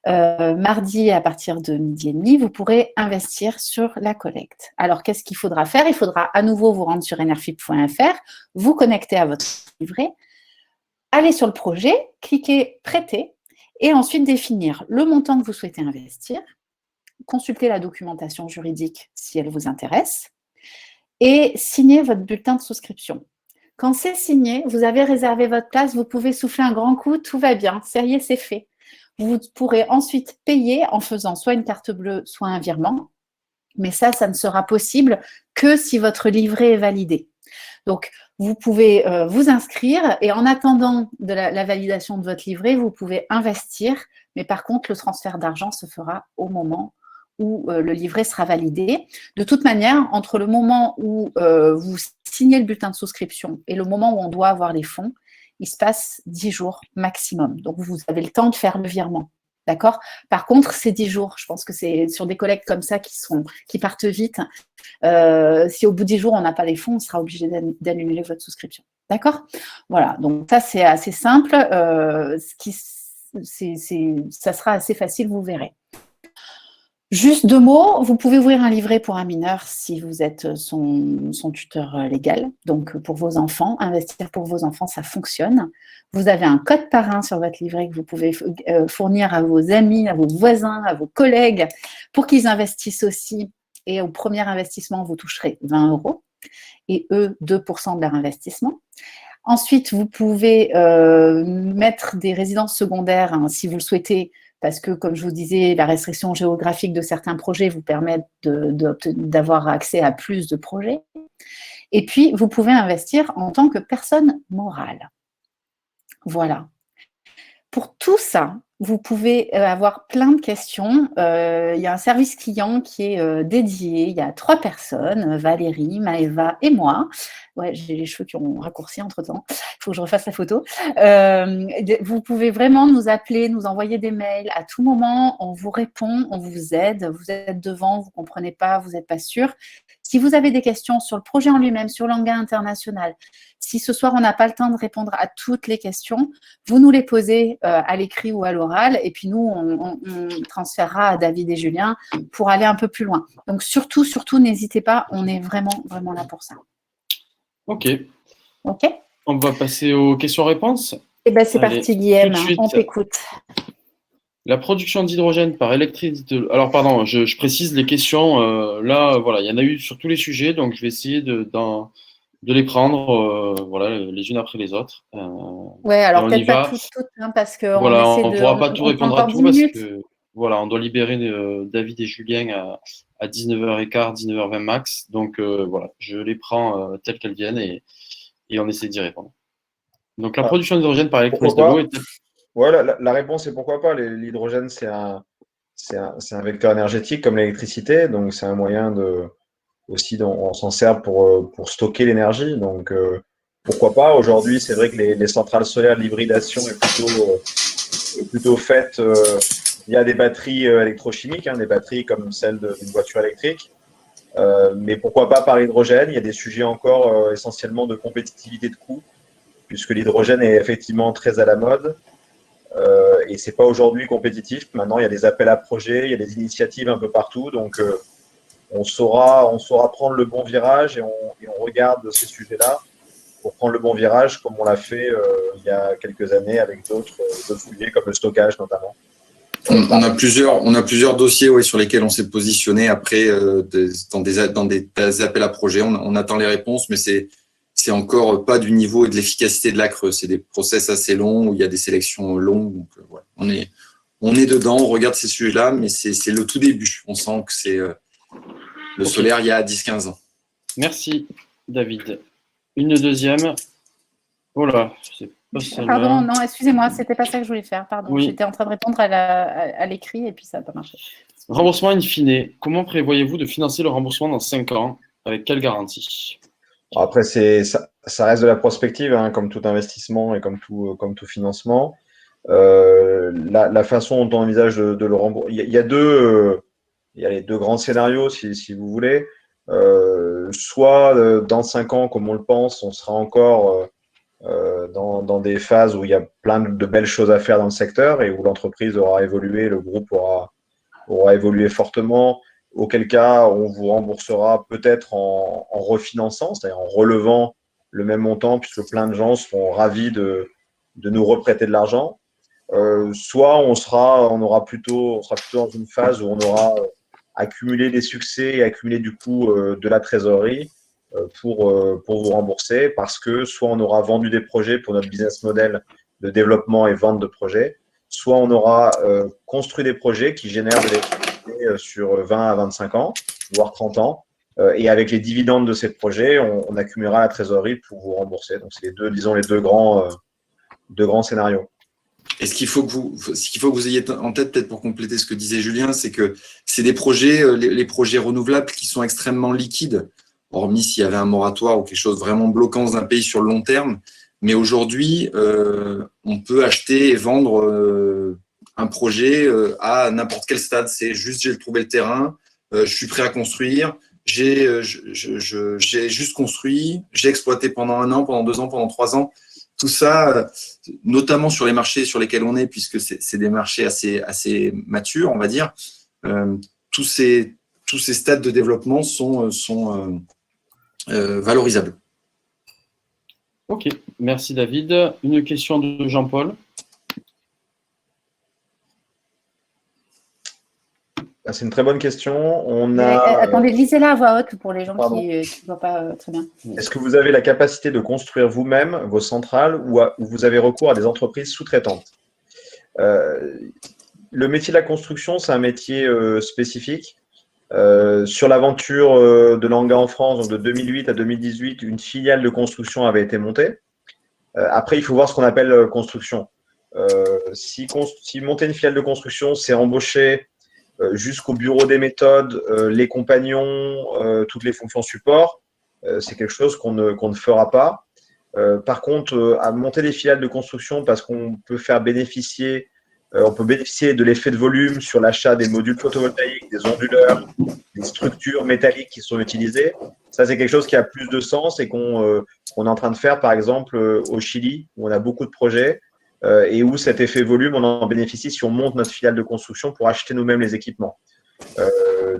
mardi à partir de 12h30, vous pourrez investir sur la collecte. Alors, qu'est-ce qu'il faudra faire ? Il faudra à nouveau vous rendre sur enerfip.fr, vous connecter à votre livret, aller sur le projet, cliquer « Prêter » et ensuite définir le montant que vous souhaitez investir, consulter la documentation juridique si elle vous intéresse et signer votre bulletin de souscription. Quand c'est signé, vous avez réservé votre place, vous pouvez souffler un grand coup, tout va bien, ça y est, c'est fait. Vous pourrez ensuite payer en faisant soit une carte bleue, soit un virement, mais ça ne sera possible que si votre livret est validé. Donc, vous pouvez vous inscrire et en attendant de la validation de votre livret, vous pouvez investir, mais par contre, le transfert d'argent se fera au moment où le livret sera validé. De toute manière, entre le moment où vous signez le bulletin de souscription et le moment où on doit avoir les fonds, il se passe 10 jours maximum. Donc, vous avez le temps de faire le virement. D'accord ? Par contre, c'est 10 jours. Je pense que c'est sur des collectes comme ça qui partent vite. Si au bout de 10 jours, on n'a pas les fonds, on sera obligé d'annuler votre souscription. D'accord? Voilà, donc ça, c'est assez simple. Ça sera assez facile, vous verrez. Juste 2 mots, vous pouvez ouvrir un livret pour un mineur si vous êtes son tuteur légal. Donc, pour vos enfants, investir pour vos enfants, ça fonctionne. Vous avez un code parrain sur votre livret que vous pouvez fournir à vos amis, à vos voisins, à vos collègues pour qu'ils investissent aussi. Et au premier investissement, vous toucherez 20 € et eux, 2% de leur investissement. Ensuite, vous pouvez mettre des résidences secondaires si vous le souhaitez, parce que, comme je vous disais, la restriction géographique de certains projets vous permet d'avoir accès à plus de projets. Et puis, vous pouvez investir en tant que personne morale. Voilà. Pour tout ça, vous pouvez avoir plein de questions. Il y a un service client qui est dédié. Il y a 3 personnes, Valérie, Maëva et moi. Ouais, j'ai les cheveux qui ont raccourci entre-temps. Il faut que je refasse la photo. Vous pouvez vraiment nous appeler, nous envoyer des mails. À tout moment, on vous répond, on vous aide. Vous êtes devant, vous ne comprenez pas, vous n'êtes pas sûr. Si vous avez des questions sur le projet en lui-même, sur Langa International, si ce soir, on n'a pas le temps de répondre à toutes les questions, vous nous les posez à l'écrit ou à l'oral, et puis nous, on transférera à David et Julien pour aller un peu plus loin. Donc, surtout, n'hésitez pas, on est vraiment, vraiment là pour ça. Ok. Ok. On va passer aux questions-réponses. Eh bien, c'est parti, Guillaume, on t'écoute. La production d'hydrogène par électricité. Alors, pardon, je précise les questions. Là, voilà, il y en a eu sur tous les sujets, donc je vais essayer de les prendre voilà, les unes après les autres. Ouais, alors peut-être pas toutes, hein, parce qu'on voilà, essaie on ne pourra pas tout répondre à tout, parce que voilà, on doit libérer David et Julien à 19h15, 19h20 max. Donc voilà, je les prends telles qu'elles viennent et on essaie d'y répondre. Donc la production d'hydrogène par électrolyse de l'eau est... Ouais, la réponse est pourquoi pas. L'hydrogène, c'est un vecteur énergétique comme l'électricité, donc c'est un moyen aussi on s'en sert pour stocker l'énergie. Donc pourquoi pas. Aujourd'hui, c'est vrai que les centrales solaires, l'hybridation est plutôt faite via des batteries électrochimiques, des batteries comme celles d'une voiture électrique. Mais pourquoi pas par l'hydrogène? Il y a des sujets encore essentiellement de compétitivité de coût, puisque l'hydrogène est effectivement très à la mode. Et c'est pas aujourd'hui compétitif. Maintenant, il y a des appels à projets, il y a des initiatives un peu partout. Donc, on saura prendre le bon virage et on regarde ces sujets-là pour prendre le bon virage, comme on l'a fait il y a quelques années avec d'autres sujets, comme le stockage notamment. On a plusieurs dossiers sur lesquels on s'est positionné après dans des appels à projets. On attend les réponses, mais c'est encore pas du niveau et de l'efficacité de la Creux. C'est des process assez longs où il y a des sélections longues. Donc, voilà. On est dedans, on regarde ces sujets-là, mais c'est le tout début. On sent que c'est le solaire il y a 10-15 ans. Merci, David. Une deuxième. Oh là, c'est pas celle-là. Pardon, non, excusez-moi, c'était pas ça que je voulais faire. Pardon, oui. J'étais en train de répondre à l'écrit et puis ça n'a pas marché. Remboursement in fine. Comment prévoyez-vous de financer le remboursement dans 5 ans? Avec quelle garantie? Après, ça reste de la prospective, comme tout investissement et comme tout financement. La façon dont on envisage de le rembourser, il y a les 2 grands scénarios, si vous voulez. Soit dans 5 ans, comme on le pense, on sera encore dans des phases où il y a plein de belles choses à faire dans le secteur et où l'entreprise aura évolué, le groupe aura évolué fortement, auquel cas on vous remboursera peut-être en refinançant, c'est-à-dire en relevant le même montant, puisque plein de gens seront ravis de nous reprêter de l'argent. Soit on sera plutôt dans une phase où on aura accumulé des succès et accumulé du coup de la trésorerie pour vous rembourser, parce que soit on aura vendu des projets pour notre business model de développement et vente de projets, soit on aura construit des projets qui génèrent de l'électricité sur 20 à 25 ans, voire 30 ans. Et avec les dividendes de ces projets, on accumulera la trésorerie pour vous rembourser. Donc, c'est les deux grands scénarios. Et ce qu'il faut que vous ayez en tête, peut-être pour compléter ce que disait Julien, c'est que c'est des projets, les projets renouvelables qui sont extrêmement liquides, hormis s'il y avait un moratoire ou quelque chose vraiment bloquant dans un pays sur le long terme. Mais aujourd'hui, on peut acheter et vendre un projet à n'importe quel stade. C'est juste, j'ai trouvé le terrain, je suis prêt à construire, j'ai juste construit, j'ai exploité pendant 1 an, pendant 2 ans, pendant 3 ans. Tout ça, notamment sur les marchés sur lesquels on est, puisque c'est des marchés assez matures, on va dire. Tous ces stades de développement sont valorisables. Ok, merci David. Une question de Jean-Paul. C'est une très bonne question. Attendez, lisez-la à voix haute pour les gens qui ne voient pas très bien. Est-ce que vous avez la capacité de construire vous-même vos centrales ou vous avez recours à des entreprises sous-traitantes? Le métier de la construction, c'est un métier spécifique. Sur l'aventure de Langa en France, donc de 2008 à 2018, une filiale de construction avait été montée. Après, il faut voir ce qu'on appelle construction. Si monter une filiale de construction, c'est embaucher jusqu'au bureau des méthodes, les compagnons, toutes les fonctions support, c'est quelque chose qu'on ne fera pas. Par contre, à monter des filiales de construction parce qu'on peut faire bénéficier, on peut bénéficier de l'effet de volume sur l'achat des modules photovoltaïques, des onduleurs, des structures métalliques qui sont utilisées. Ça, c'est quelque chose qui a plus de sens et qu'on est en train de faire, par exemple, au Chili, où on a beaucoup de projets et où cet effet volume, on en bénéficie si on monte notre filiale de construction pour acheter nous-mêmes les équipements.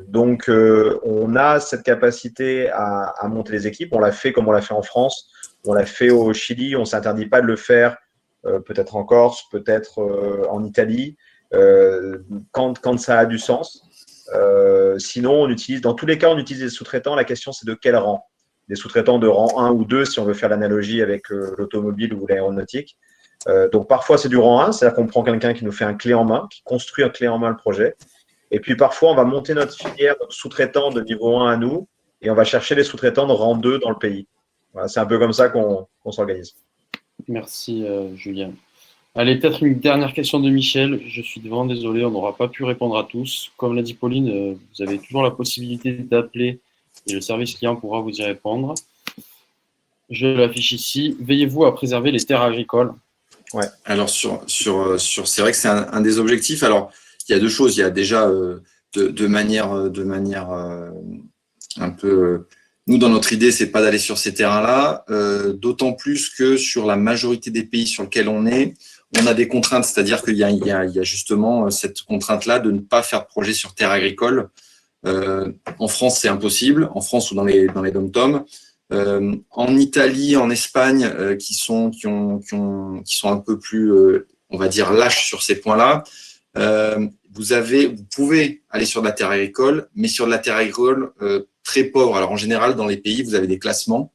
Donc, on a cette capacité à monter les équipes. On l'a fait comme on l'a fait en France, on l'a fait au Chili. On ne s'interdit pas de le faire, peut-être en Corse, peut-être en Italie, quand ça a du sens. Sinon, dans tous les cas, on utilise des sous-traitants. La question, c'est de quel rang? Des sous-traitants de rang 1 ou 2, si on veut faire l'analogie avec l'automobile ou l'aéronautique. Donc, parfois, c'est du rang 1, c'est-à-dire qu'on prend quelqu'un qui nous fait un clé en main, qui construit un clé en main le projet. Et puis, parfois, on va monter notre filière, notre sous-traitant de niveau 1 à nous, et on va chercher les sous-traitants de rang 2 dans le pays. Voilà, c'est un peu comme ça qu'on s'organise. Merci, Julien. Allez, peut-être une dernière question de Michel. Je suis vraiment désolé, on n'aura pas pu répondre à tous. Comme l'a dit Pauline, vous avez toujours la possibilité d'appeler et le service client pourra vous y répondre. Je l'affiche ici. Veillez-vous à préserver les terres agricoles. Ouais. Alors, c'est vrai que c'est un des objectifs. Alors, il y a 2 choses. Il y a déjà de manière un peu… nous, dans notre idée, c'est pas d'aller sur ces terrains-là, d'autant plus que sur la majorité des pays sur lesquels on est, on a des contraintes, c'est-à-dire qu'il y a justement cette contrainte-là de ne pas faire de projet sur terre agricole. En France, c'est impossible, en France ou dans les dom-toms. En Italie, en Espagne, qui sont un peu plus, on va dire, lâches sur ces points-là, vous pouvez aller sur de la terre agricole, mais sur de la terre agricole très pauvre. Alors en général, dans les pays, vous avez des classements.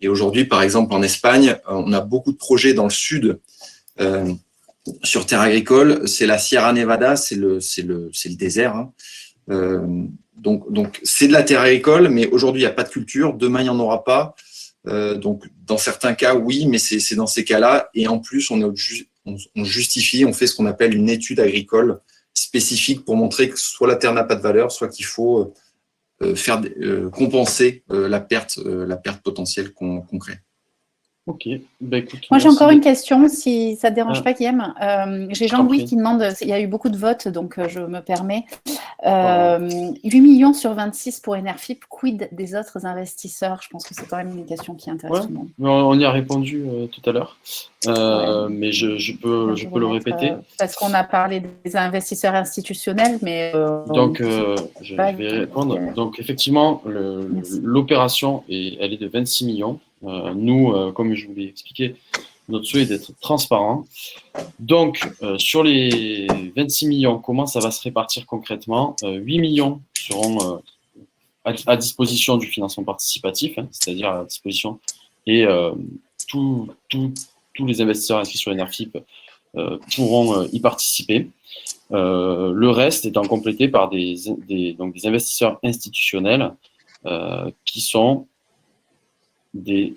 Et aujourd'hui, par exemple, en Espagne, on a beaucoup de projets dans le sud sur terre agricole. C'est la Sierra Nevada, c'est le désert. Hein. Donc c'est de la terre agricole, mais aujourd'hui, il n'y a pas de culture. Demain, il n'y en aura pas. Donc, dans certains cas, oui, mais c'est dans ces cas-là. Et en plus, on justifie, on fait ce qu'on appelle une étude agricole spécifique pour montrer que soit la terre n'a pas de valeur, soit qu'il faut compenser la perte potentielle qu'on crée. Ok. Bah, écoute, moi, j'ai encore une question, si ça ne te dérange pas, Guillaume. J'ai Jean-Louis qui demande, il y a eu beaucoup de votes, donc je me permets. 8 millions sur 26 pour Enerfip, quid des autres investisseurs? Je pense que c'est quand même une question qui intéresse tout le monde. On y a répondu tout à l'heure, mais je peux le répéter. Parce qu'on a parlé des investisseurs institutionnels, mais… Donc, je vais répondre. Donc, effectivement, l'opération, elle est de 26 millions. Nous, comme je vous l'ai expliqué, notre souhait est d'être transparent. Donc, sur les 26 millions, comment ça va se répartir concrètement? 8 millions seront à disposition du financement participatif, hein, c'est-à-dire à disposition, et tous les investisseurs inscrits sur Enerfip pourront y participer. Le reste étant complété par des investisseurs institutionnels qui sont des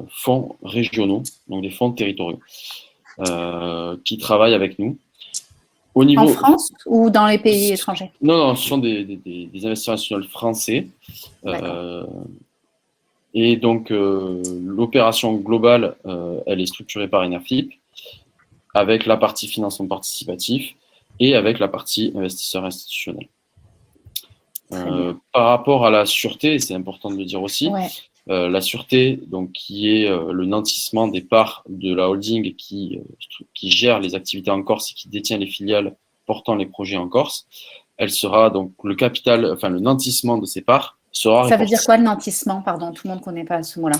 fonds régionaux, donc des fonds territoriaux, qui travaillent avec nous. En France ou dans les pays étrangers? Non, ce sont des investisseurs institutionnels français. Et donc, l'opération globale, elle est structurée par Enerfip, avec la partie financement participatif et avec la partie investisseur institutionnel. Par rapport à la sûreté, c'est important de le dire aussi, Ouais. La sûreté, donc, qui est le nantissement des parts de la holding qui gère les activités en Corse et qui détient les filiales portant les projets en Corse, elle sera donc le capital, enfin le nantissement de ces parts sera Ça veut dire quoi le nantissement? Pardon, tout le monde ne connaît pas ce mot-là.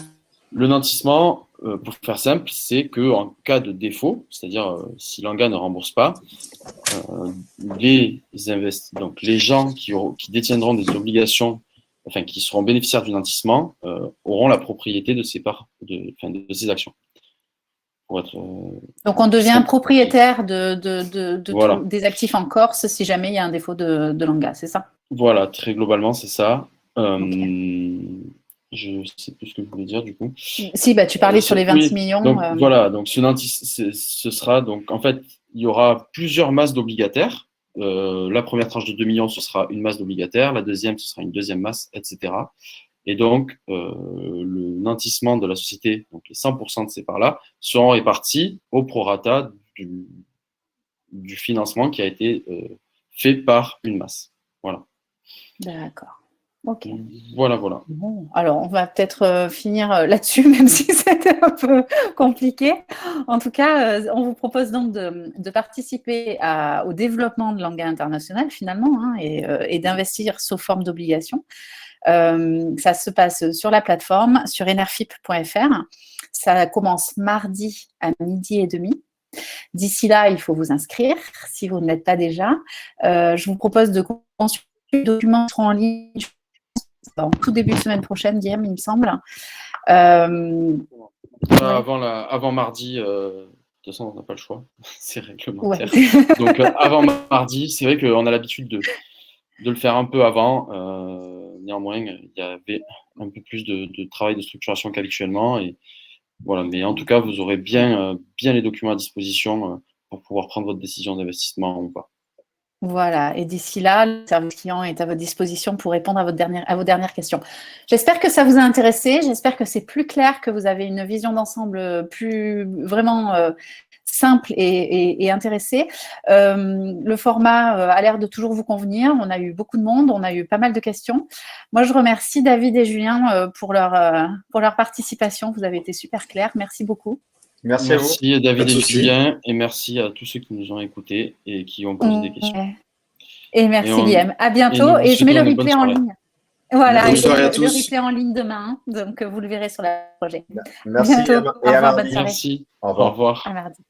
Le nantissement, pour faire simple, c'est qu'en cas de défaut, c'est-à-dire si l'ANGA ne rembourse pas, donc les gens qui détiendront des obligations, enfin qui seront bénéficiaires du nantissement, auront la propriété de ces parts, de ces actions. Donc on devient propriétaire Voilà. des actifs en Corse si jamais il y a un défaut de l'ANGA, c'est ça? Voilà, très globalement, c'est ça. Okay. Je ne sais plus ce que je voulais dire du coup. Si, bah, tu parlais sur les 20 millions. Donc, voilà, donc ce sera donc en fait, il y aura plusieurs masses d'obligataires. La première tranche de 2 millions, ce sera une masse d'obligataires. La deuxième, ce sera une deuxième masse, etc. Et donc, le nantissement de la société, donc les 100% de ces parts-là, seront répartis au prorata du financement qui a été fait par une masse. Voilà. D'accord. Ok. Voilà. Bon, alors on va peut-être finir là-dessus, même si c'était un peu compliqué. En tout cas, on vous propose donc de participer au développement de l'ANGA international finalement, hein, et d'investir sous forme d'obligation. Ça se passe sur la plateforme, sur enerfip.fr. Ça commence mardi à 12h30. D'ici là, il faut vous inscrire si vous ne l'êtes pas déjà. Je vous propose de consulter les documents en ligne en tout début de semaine prochaine, Guillaume, il me semble. Avant mardi, de toute façon, on n'a pas le choix, c'est réglementaire. Ouais. Donc, avant mardi, c'est vrai qu'on a l'habitude de le faire un peu avant. Néanmoins, il y avait un peu plus de travail de structuration qu'habituellement. Et voilà. Mais en tout cas, vous aurez bien les documents à disposition pour pouvoir prendre votre décision d'investissement ou pas. Voilà, et d'ici là, le service client est à votre disposition pour répondre à vos dernières questions. J'espère que ça vous a intéressé, j'espère que c'est plus clair, que vous avez une vision d'ensemble plus vraiment simple et intéressée. Le format a l'air de toujours vous convenir, on a eu beaucoup de monde, on a eu pas mal de questions. Moi, je remercie David et Julien pour leur participation, vous avez été super clairs, merci beaucoup. Merci à vous. Merci David et Julien, et merci à tous ceux qui nous ont écoutés et qui ont posé des questions. Et merci Guillaume. À bientôt. Et je mets le replay en ligne. Voilà, bonne soirée à tous. Le replay en ligne demain. Donc vous le verrez sur le projet. Merci bientôt. et à mardi. Merci. Au revoir. Au revoir. À mardi.